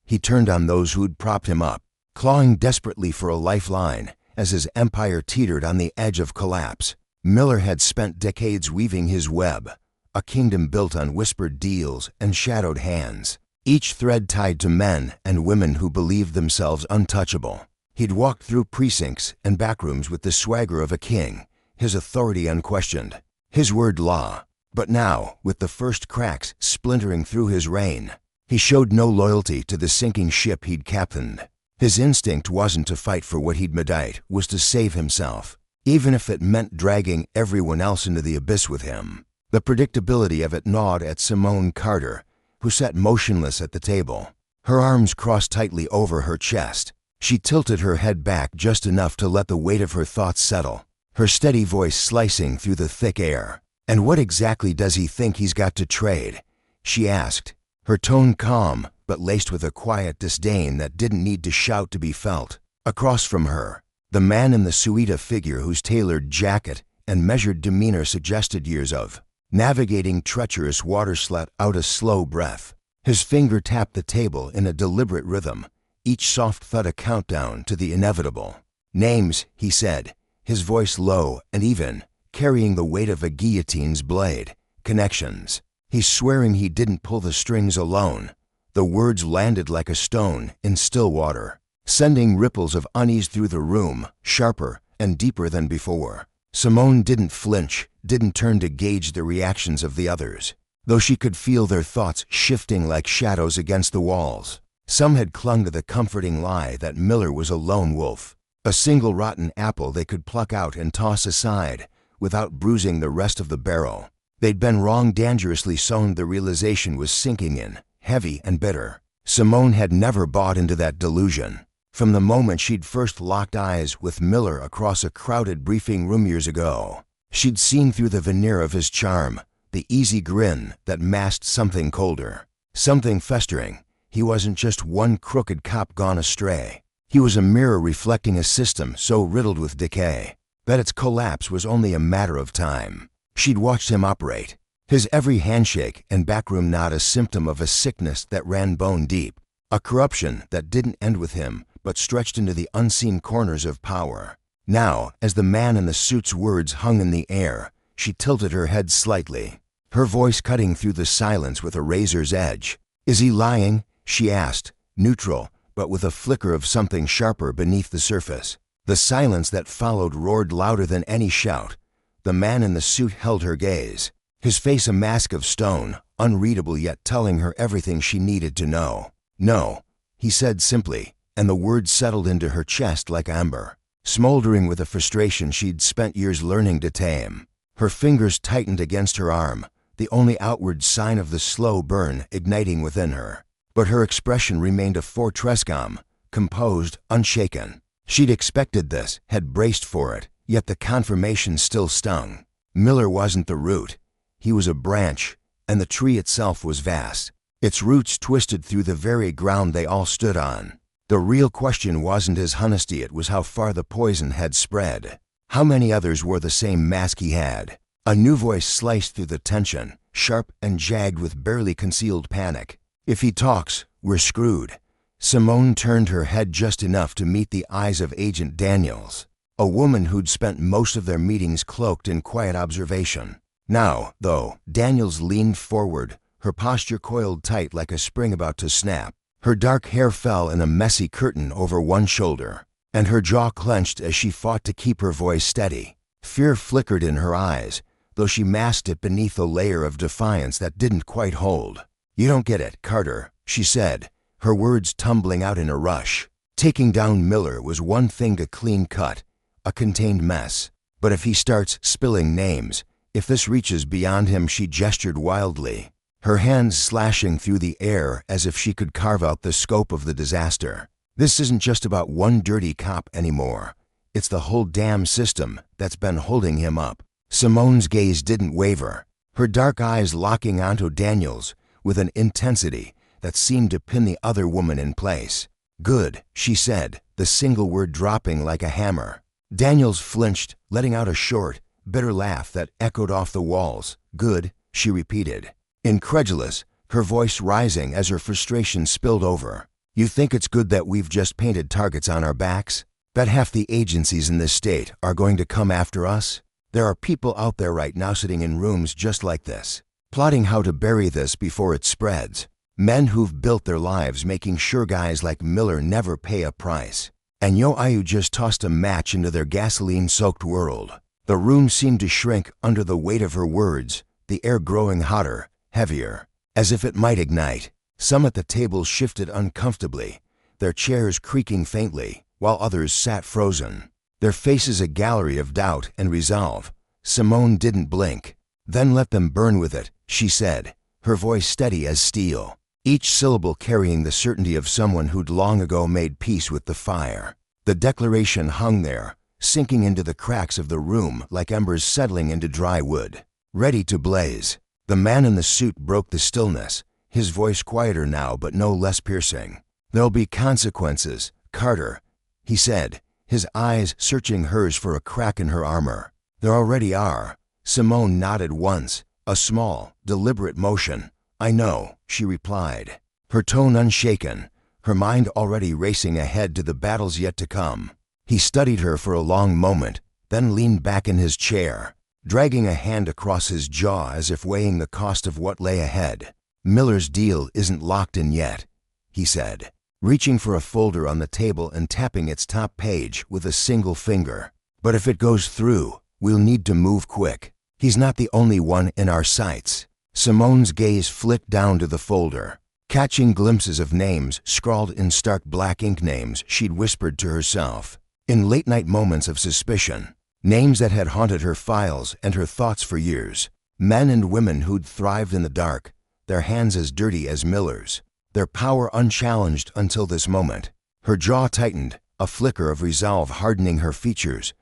He turned on those who'd propped him up, clawing desperately for a lifeline as his empire teetered on the edge of collapse. Miller had spent decades weaving his web, a kingdom built on whispered deals and shadowed hands, each thread tied to men and women who believed themselves untouchable. He'd walked through precincts and backrooms with the swagger of a king, his authority unquestioned, his word law. But now, with the first cracks splintering through his reign, he showed no loyalty to the sinking ship he'd captained. His instinct wasn't to fight for what he'd medite, was to save himself, even if it meant dragging everyone else into the abyss with him. The predictability of it gnawed at Simone Carter, who sat motionless at the table, her arms crossed tightly over her chest. She tilted her head back just enough to let the weight of her thoughts settle, her steady voice slicing through the thick air. "And what exactly does he think he's got to trade?" she asked, her tone calm but laced with a quiet disdain that didn't need to shout to be felt. Across from her, the man in the suite, a figure whose tailored jacket and measured demeanor suggested years of navigating treacherous waters, let out a slow breath. His finger tapped the table in a deliberate rhythm, each soft thud a countdown to the inevitable. "Names," he said, his voice low and even, carrying the weight of a guillotine's blade. "Connections." He's swearing he didn't pull the strings alone. The words landed like a stone in still water, sending ripples of unease through the room, sharper and deeper than before. Simone didn't flinch, didn't turn to gauge the reactions of the others. though she could feel their thoughts shifting like shadows against the walls. Some had clung to the comforting lie that Miller was a lone wolf, a single rotten apple they could pluck out and toss aside without bruising the rest of the barrel. They'd been wrong, dangerously sown. The realization was sinking in, heavy and bitter. Simone had never bought into that delusion. From the moment she'd first locked eyes with Miller across a crowded briefing room years ago, she'd seen through the veneer of his charm, the easy grin that masked something colder, something festering. He wasn't just one crooked cop gone astray. He was a mirror reflecting a system so riddled with decay that its collapse was only a matter of time. She'd watched him operate, his every handshake and backroom nod a symptom of a sickness that ran bone deep, a corruption that didn't end with him but stretched into the unseen corners of power. Now, as the man in the suit's words hung in the air, she tilted her head slightly, her voice cutting through the silence with a razor's edge. "Is he lying?" she asked, neutral, but with a flicker of something sharper beneath the surface. The silence that followed roared louder than any shout. The man in the suit held her gaze, his face a mask of stone, unreadable yet telling her everything she needed to know. "No," he said simply, and the words settled into her chest like amber, smoldering with a frustration she'd spent years learning to tame. Her fingers tightened against her arm, the only outward sign of the slow burn igniting within her. But her expression remained a fortress calm, composed, unshaken. She'd expected this, had braced for it, yet the confirmation still stung. Miller wasn't the root. He was a branch, and the tree itself was vast. Its roots twisted through the very ground they all stood on. The real question wasn't his honesty, it was how far the poison had spread. How many others wore the same mask he had? A new voice sliced through the tension, sharp and jagged with barely concealed panic. "If he talks, we're screwed." Simone turned her head just enough to meet the eyes of Agent Daniels, a woman who'd spent most of their meetings cloaked in quiet observation. Now, though, Daniels leaned forward, her posture coiled tight like a spring about to snap. Her dark hair fell in a messy curtain over one shoulder, and her jaw clenched as she fought to keep her voice steady. Fear flickered in her eyes, though she masked it beneath a layer of defiance that didn't quite hold. "You don't get it, Carter," she said, her words tumbling out in a rush. Taking down Miller was one thing to clean cut, a contained mess. But if he starts spilling names, if this reaches beyond him, she gestured wildly, her hands slashing through the air as if she could carve out the scope of the disaster. "This isn't just about one dirty cop anymore. It's the whole damn system that's been holding him up." Simone's gaze didn't waver, her dark eyes locking onto Daniels with an intensity that seemed to pin the other woman in place. "Good," she said, the single word dropping like a hammer. Daniels flinched, letting out a short, bitter laugh that echoed off the walls. "Good," she repeated, incredulous, her voice rising as her frustration spilled over. "You think it's good that we've just painted targets on our backs? That half the agencies in this state are going to come after us? There are people out there right now sitting in rooms just like this, plotting how to bury this before it spreads. Men who've built their lives making sure guys like Miller never pay a price. And you just tossed a match into their gasoline-soaked world." The room seemed to shrink under the weight of her words, the air growing hotter, heavier, as if it might ignite. Some at the table shifted uncomfortably, their chairs creaking faintly, while others sat frozen, their faces a gallery of doubt and resolve. Simone didn't blink. "Then let them burn with it," she said, her voice steady as steel, each syllable carrying the certainty of someone who'd long ago made peace with the fire. The declaration hung there, sinking into the cracks of the room like embers settling into dry wood, ready to blaze. The man in the suit broke the stillness, his voice quieter now but no less piercing. "There'll be consequences, Carter," he said, his eyes searching hers for a crack in her armor. "There already are." Simone nodded once, a small, deliberate motion. "I know," she replied, her tone unshaken, her mind already racing ahead to the battles yet to come. He studied her for a long moment, then leaned back in his chair, dragging a hand across his jaw as if weighing the cost of what lay ahead. "Miller's deal isn't locked in yet," he said, reaching for a folder on the table and tapping its top page with a single finger. "But if it goes through, we'll need to move quick. He's not the only one in our sights." Simone's gaze flicked down to the folder, catching glimpses of names scrawled in stark black ink, names she'd whispered to herself in late-night moments of suspicion, names that had haunted her files and her thoughts for years, men and women who'd thrived in the dark, their hands as dirty as Miller's, their power unchallenged until this moment. Her jaw tightened, a flicker of resolve hardening her features.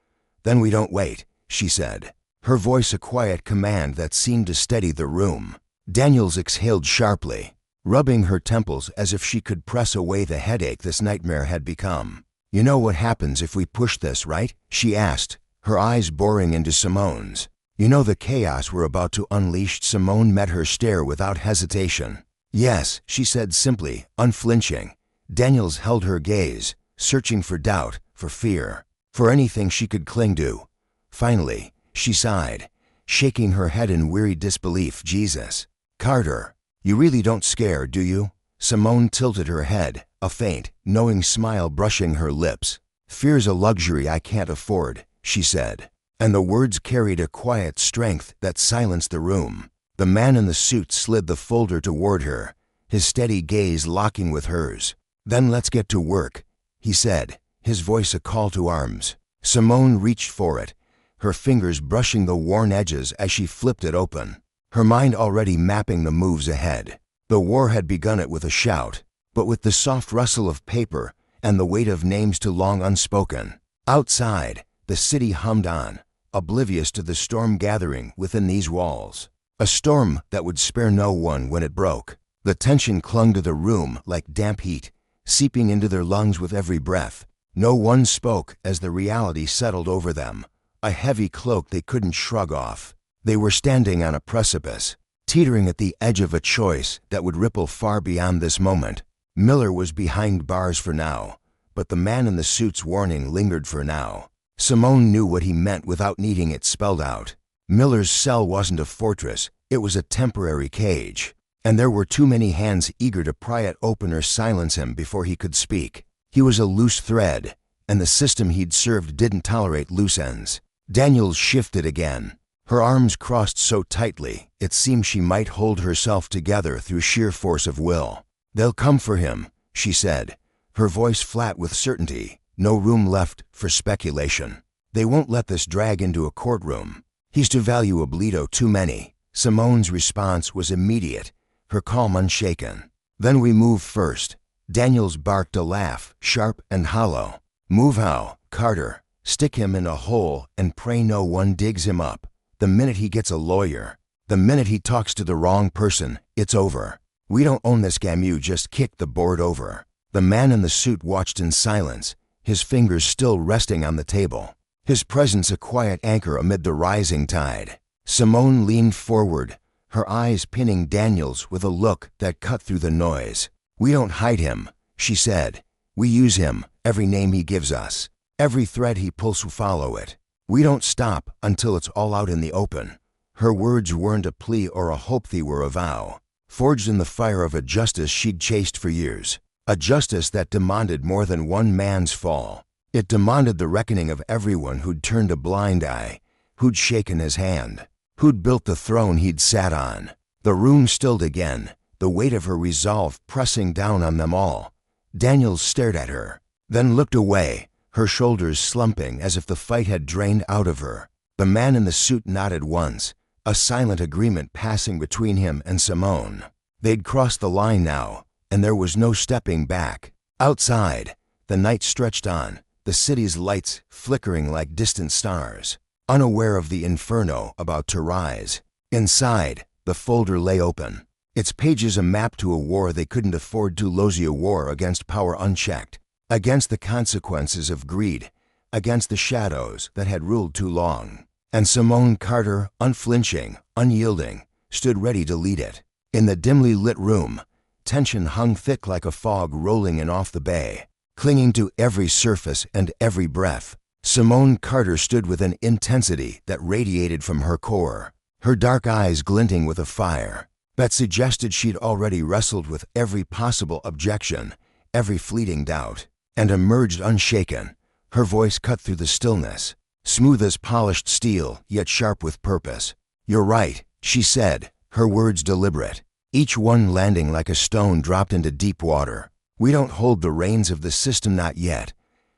"Then we don't wait," she said, her voice a quiet command that seemed to steady the room. Daniels exhaled sharply, rubbing her temples as if she could press away the headache this nightmare had become. "You know what happens if we push this, right?" she asked, her eyes boring into Simone's. "You know the chaos we're about to unleash?" Simone met her stare without hesitation. "Yes," she said simply, unflinching. Daniels held her gaze, searching for doubt, for fear, for anything she could cling to. Finally, she sighed, shaking her head in weary disbelief. "Jesus, Carter, you really don't scare, do you?" Simone tilted her head, a faint, knowing smile brushing her lips. "Fear's a luxury I can't afford," she said, and the words carried a quiet strength that silenced the room. The man in the suit slid the folder toward her, his steady gaze locking with hers. "Then let's get to work," he said, his voice a call to arms. Simone reached for it, her fingers brushing the worn edges as she flipped it open, her mind already mapping the moves ahead. The war had begun it with a shout, but with the soft rustle of paper and the weight of names too long unspoken. Outside, the city hummed on, oblivious to the storm gathering within these walls. A storm that would spare no one when it broke. The tension clung to the room like damp heat, seeping into their lungs with every breath. No one spoke as the reality settled over them, a heavy cloak they couldn't shrug off. They were standing on a precipice, teetering at the edge of a choice that would ripple far beyond this moment. Miller was behind bars for now, but the man in the suit's warning lingered for now. Simone knew what he meant without needing it spelled out. Miller's cell wasn't a fortress, it was a temporary cage, and there were too many hands eager to pry it open or silence him before he could speak. He was a loose thread, and the system he'd served didn't tolerate loose ends. Daniels shifted again, her arms crossed so tightly it seemed she might hold herself together through sheer force of will. "They'll come for him," she said, her voice flat with certainty, no room left for speculation. "They won't let this drag into a courtroom. He's too valuable, too many." Simone's response was immediate, her calm unshaken. "Then we move first." Daniels barked a laugh, sharp and hollow. "Move how, Carter? Stick him in a hole and pray no one digs him up. The minute he gets a lawyer, the minute he talks to the wrong person, it's over. We don't own this game, you just kick the board over." The man in the suit watched in silence, his fingers still resting on the table, his presence a quiet anchor amid the rising tide. Simone leaned forward, her eyes pinning Daniels with a look that cut through the noise. "We don't hide him," she said. "We use him, every name he gives us, every thread he pulls, we follow it. We don't stop until it's all out in the open." Her words weren't a plea or a hope, they were a vow, forged in the fire of a justice she'd chased for years. A justice that demanded more than one man's fall. It demanded the reckoning of everyone who'd turned a blind eye, who'd shaken his hand, who'd built the throne he'd sat on. The room stilled again, the weight of her resolve pressing down on them all. Daniels stared at her, then looked away, her shoulders slumping as if the fight had drained out of her. The man in the suit nodded once, a silent agreement passing between him and Simone. They'd crossed the line now, and there was no stepping back. Outside, the night stretched on, the city's lights flickering like distant stars, unaware of the inferno about to rise. Inside, the folder lay open, its pages a map to a war they couldn't afford to lose, a war against power unchecked, against the consequences of greed, against the shadows that had ruled too long. And Simone Carter, unflinching, unyielding, stood ready to lead it. In the dimly lit room, tension hung thick like a fog rolling in off the bay, clinging to every surface and every breath. Simone Carter stood with an intensity that radiated from her core, her dark eyes glinting with a fire that suggested she'd already wrestled with every possible objection, every fleeting doubt, and emerged unshaken. Her voice cut through the stillness, smooth as polished steel, yet sharp with purpose. "You're right," she said, her words deliberate, each one landing like a stone dropped into deep water. We don't hold the reins of the system, not yet,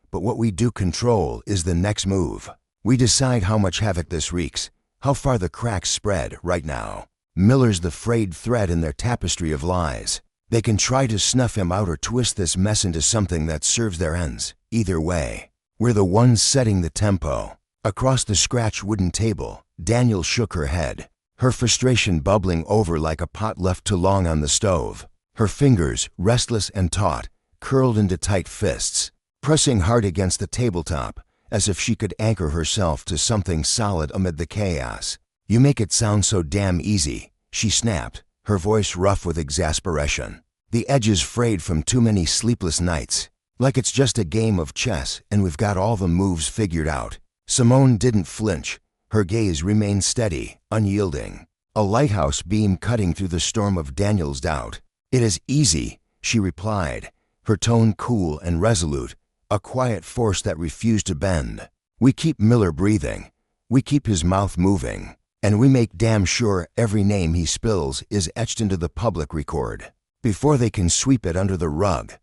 but what we do control is the next move. We decide how much havoc this wreaks, how far the cracks spread right now. Miller's the frayed thread in their tapestry of lies. They can try to snuff him out or twist this mess into something that serves their ends. Either way, we're the ones setting the tempo. Across the scratched wooden table, Daniel shook her head, her frustration bubbling over like a pot left too long on the stove. Her fingers, restless and taut, curled into tight fists, pressing hard against the tabletop, as if she could anchor herself to something solid amid the chaos. "You make it sound so damn easy," she snapped, her voice rough with exasperation. "The edges frayed from too many sleepless nights. Like it's just a game of chess and we've got all the moves figured out." Simone didn't flinch. Her gaze remained steady, unyielding, a lighthouse beam cutting through the storm of Daniel's doubt. "It is easy," she replied, her tone cool and resolute, a quiet force that refused to bend. "We keep Miller breathing, we keep his mouth moving, and we make damn sure every name he spills is etched into the public record before they can sweep it under the rug.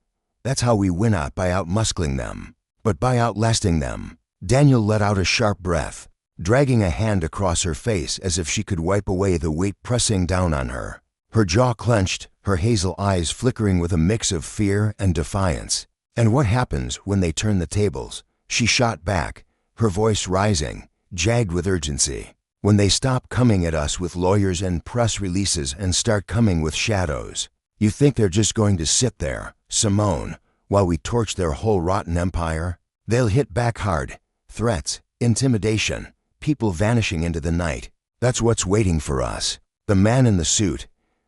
That's how we win, not by outmuscling them, but by outlasting them." Daniel let out a sharp breath, dragging a hand across her face as if she could wipe away the weight pressing down on her. Her jaw clenched, her hazel eyes flickering with a mix of fear and defiance. "And what happens when they turn the tables?" she shot back, her voice rising, jagged with urgency. "When they stop coming at us with lawyers and press releases and start coming with shadows. You think they're just going to sit there, Simone, while we torch their whole rotten empire? They'll hit back hard. Threats, intimidation, people vanishing into the night. That's what's waiting for us." The man in the suit,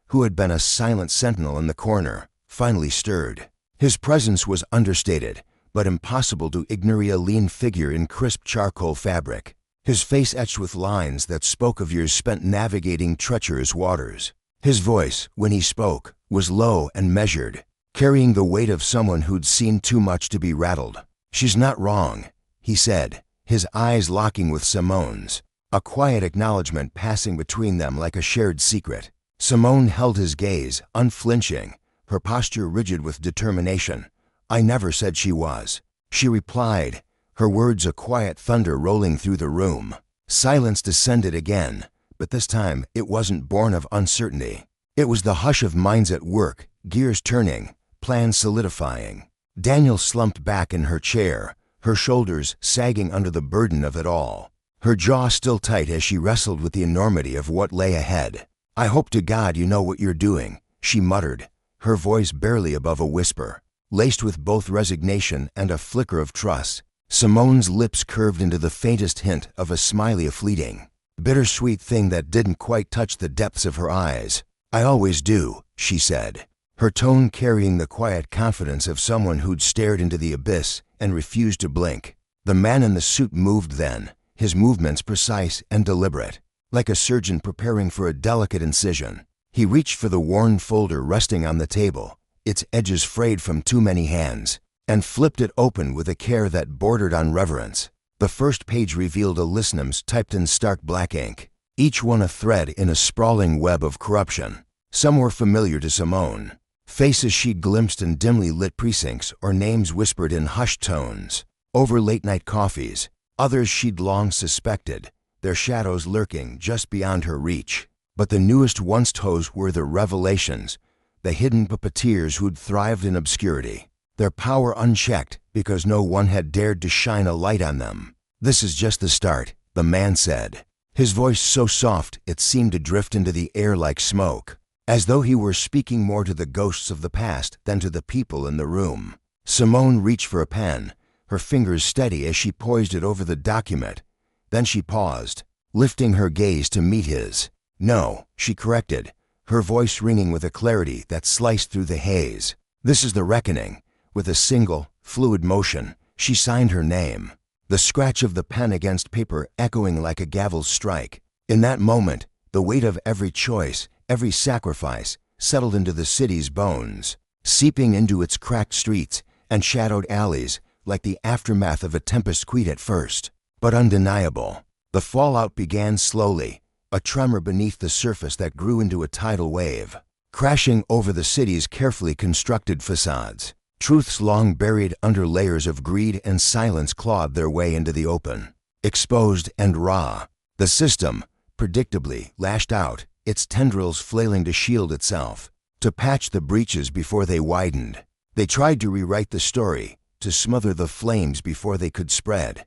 who had been a silent sentinel in the corner, finally stirred. His presence was understated, but impossible to ignore. A lean figure in crisp charcoal fabric, his face etched with lines that spoke of years spent navigating treacherous waters. His voice, when he spoke, was low and measured, carrying the weight of someone who'd seen too much to be rattled. "She's not wrong," he said, his eyes locking with Simone's, a quiet acknowledgement passing between them like a shared secret. Simone held his gaze, unflinching, her posture rigid with determination. "I never said she was," she replied, her words a quiet thunder rolling through the room. Silence descended again, but this time it wasn't born of uncertainty. It was the hush of minds at work, gears turning, plans solidifying. Daniel slumped back in her chair, her shoulders sagging under the burden of it all, her jaw still tight as she wrestled with the enormity of what lay ahead. "I hope to God you know what you're doing," she muttered, her voice barely above a whisper, laced with both resignation and a flicker of trust. Simone's lips curved into the faintest hint of a smiley, a fleeting, bittersweet thing that didn't quite touch the depths of her eyes. "I always do," she said, her tone carrying the quiet confidence of someone who'd stared into the abyss and refused to blink. The man in the suit moved then, his movements precise and deliberate, like a surgeon preparing for a delicate incision. He reached for the worn folder resting on the table, its edges frayed from too many hands, and flipped it open with a care that bordered on reverence. The first page revealed a list of names typed in stark black ink, each one a thread in a sprawling web of corruption. Some were familiar to Simone, faces she'd glimpsed in dimly lit precincts or names whispered in hushed tones over late-night coffees. Others she'd long suspected, their shadows lurking just beyond her reach. But the newest ones were the revelations, the hidden puppeteers who'd thrived in obscurity, their power unchecked because no one had dared to shine a light on them. "This is just the start," the man said, his voice so soft it seemed to drift into the air like smoke, as though he were speaking more to the ghosts of the past than to the people in the room. Simone reached for a pen, her fingers steady as she poised it over the document. Then she paused, lifting her gaze to meet his. "No," she corrected, her voice ringing with a clarity that sliced through the haze. "This is the reckoning." With a single, fluid motion, she signed her name, the scratch of the pen against paper echoing like a gavel's strike. In that moment, the weight of every choice, every sacrifice, settled into the city's bones, seeping into its cracked streets and shadowed alleys like the aftermath of a tempest, quiet at first, but undeniable. The fallout began slowly, a tremor beneath the surface that grew into a tidal wave, crashing over the city's carefully constructed facades. Truths long buried under layers of greed and silence clawed their way into the open. Exposed and raw, the system, predictably, lashed out, its tendrils flailing to shield itself, to patch the breaches before they widened. They tried to rewrite the story, to smother the flames before they could spread.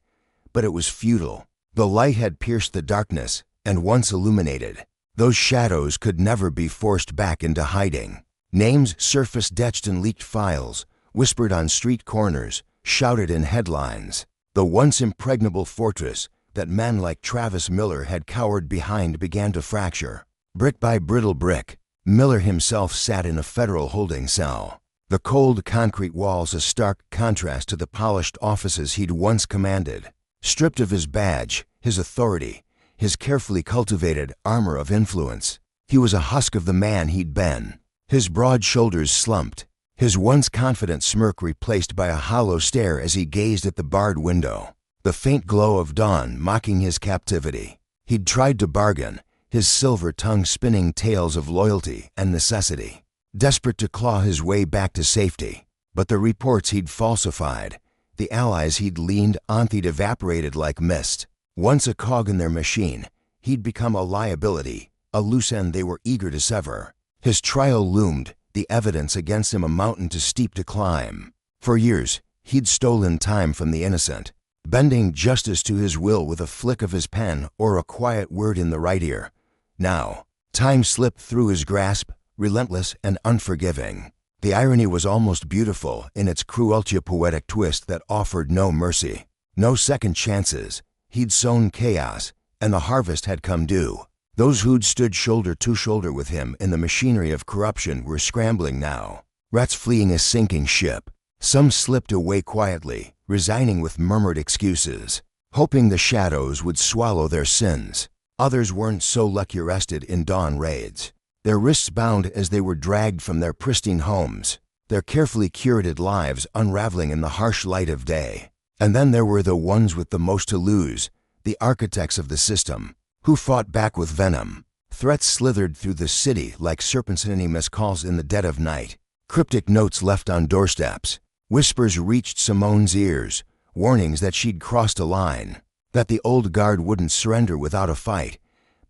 But it was futile. The light had pierced the darkness, and once illuminated, those shadows could never be forced back into hiding. Names surfaced etched in leaked files, whispered on street corners, shouted in headlines. The once impregnable fortress that men like Travis Miller had cowered behind began to fracture. Brick by brittle brick, Miller himself sat in a federal holding cell. The cold concrete walls a stark contrast to the polished offices he'd once commanded. Stripped of his badge, his authority, his carefully cultivated armor of influence, he was a husk of the man he'd been. His broad shoulders slumped, his once confident smirk replaced by a hollow stare as he gazed at the barred window, the faint glow of dawn mocking his captivity. He'd tried to bargain, his silver tongue spinning tales of loyalty and necessity, desperate to claw his way back to safety. But the reports he'd falsified, the allies he'd leaned on, he'd evaporated like mist. Once a cog in their machine, he'd become a liability, a loose end they were eager to sever. His trial loomed, the evidence against him a mountain too steep to climb. For years, he'd stolen time from the innocent, bending justice to his will with a flick of his pen or a quiet word in the right ear. Now, time slipped through his grasp, relentless and unforgiving. The irony was almost beautiful in its cruelty-poetic twist that offered no mercy, no second chances. He'd sown chaos, and the harvest had come due. Those who'd stood shoulder to shoulder with him in the machinery of corruption were scrambling now, rats fleeing a sinking ship. Some slipped away quietly, resigning with murmured excuses, hoping the shadows would swallow their sins. Others weren't so lucky, arrested in dawn raids, their wrists bound as they were dragged from their pristine homes, their carefully curated lives unraveling in the harsh light of day. And then there were the ones with the most to lose, the architects of the system, who fought back with venom. Threats slithered through the city like serpents, anonymous calls in the dead of night, cryptic notes left on doorsteps. Whispers reached Simone's ears, warnings that she'd crossed a line, that the old guard wouldn't surrender without a fight.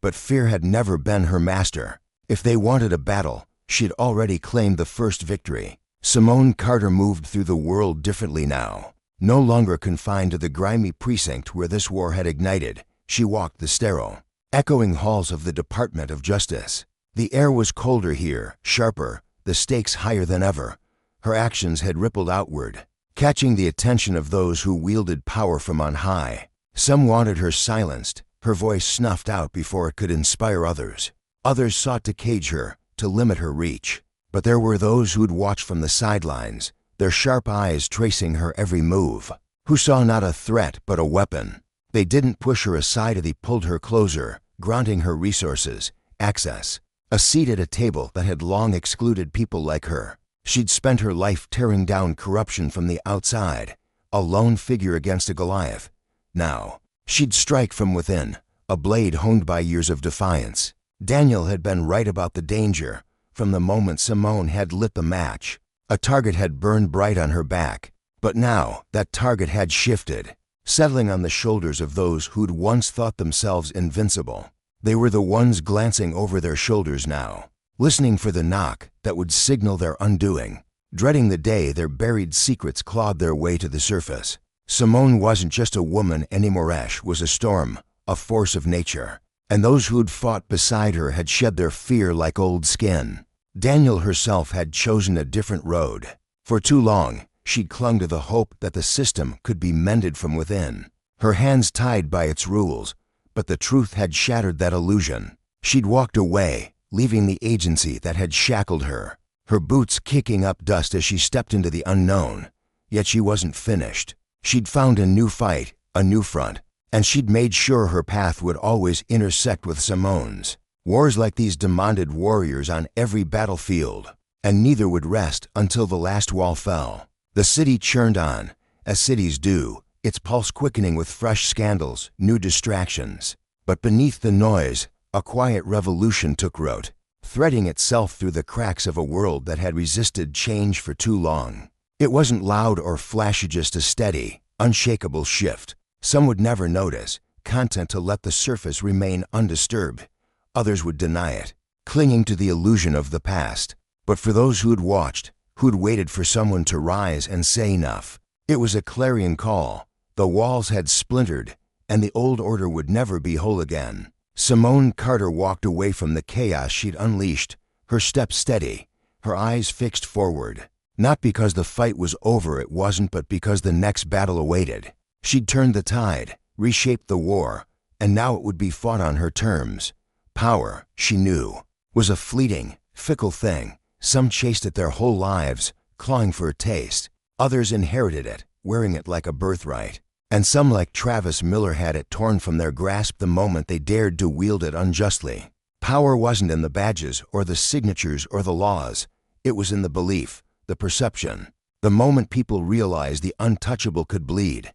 But fear had never been her master. If they wanted a battle, she'd already claimed the first victory. Simone Carter moved through the world differently now. No longer confined to the grimy precinct where this war had ignited, she walked the sterile, echoing halls of the Department of Justice. The air was colder here, sharper, the stakes higher than ever. Her actions had rippled outward, catching the attention of those who wielded power from on high. Some wanted her silenced, her voice snuffed out before it could inspire others. Others sought to cage her, to limit her reach. But there were those who'd watch from the sidelines, their sharp eyes tracing her every move, who saw not a threat but a weapon. They didn't push her aside, they pulled her closer, granting her resources, access, a seat at a table that had long excluded people like her. She'd spent her life tearing down corruption from the outside, a lone figure against a Goliath. Now, she'd strike from within, a blade honed by years of defiance. Daniel had been right about the danger, from the moment Simone had lit the match. A target had burned bright on her back, but now that target had shifted, settling on the shoulders of those who'd once thought themselves invincible. They were the ones glancing over their shoulders now, listening for the knock that would signal their undoing, dreading the day their buried secrets clawed their way to the surface. Simone wasn't just a woman anymore. Ash was a storm, a force of nature, and those who'd fought beside her had shed their fear like old skin. Daniel herself had chosen a different road. For too long, she'd clung to the hope that the system could be mended from within, her hands tied by its rules, but the truth had shattered that illusion. She'd walked away, leaving the agency that had shackled her, her boots kicking up dust as she stepped into the unknown. Yet she wasn't finished. She'd found a new fight, a new front, and she'd made sure her path would always intersect with Simone's. Wars like these demanded warriors on every battlefield, and neither would rest until the last wall fell. The city churned on, as cities do, its pulse quickening with fresh scandals, new distractions. But beneath the noise, A quiet revolution took root, threading itself through the cracks of a world that had resisted change for too long. It wasn't loud or flashy, just a steady, unshakable shift. Some would never notice, content to let the surface remain undisturbed. Others would deny it, clinging to the illusion of the past. But for those who'd watched, who'd waited for someone to rise and say enough, it was a clarion call. The walls had splintered, and the old order would never be whole again. Simone Carter walked away from the chaos she'd unleashed, her steps steady, her eyes fixed forward. Not because the fight was over, it wasn't, but because the next battle awaited. She'd turned the tide, reshaped the war, and now it would be fought on her terms. Power, she knew, was a fleeting, fickle thing. Some chased it their whole lives, clawing for a taste. Others inherited it, wearing it like a birthright. And some, like Travis Miller, had it torn from their grasp the moment they dared to wield it unjustly. Power wasn't in the badges or the signatures or the laws. It was in the belief, the perception. The moment people realized the untouchable could bleed.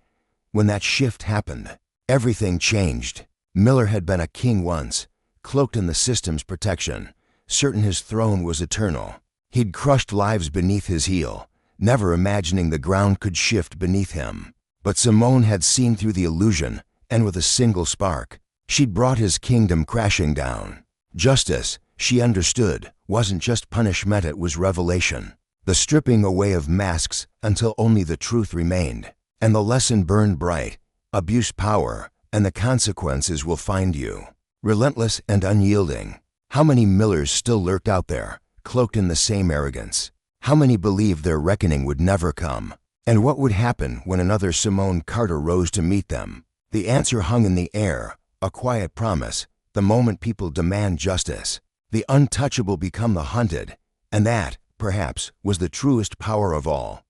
When that shift happened, everything changed. Miller had been a king once, cloaked in the system's protection, certain his throne was eternal. He'd crushed lives beneath his heel, never imagining the ground could shift beneath him. But Simone had seen through the illusion, and with a single spark, she'd brought his kingdom crashing down. Justice, she understood, wasn't just punishment, it was revelation. The stripping away of masks until only the truth remained. And the lesson burned bright: abuse power, and the consequences will find you. Relentless and unyielding. How many Millers still lurked out there, cloaked in the same arrogance? How many believed their reckoning would never come? And what would happen when another Simone Carter rose to meet them? The answer hung in the air, a quiet promise. The moment people demand justice, the untouchable become the hunted. And that, perhaps, was the truest power of all.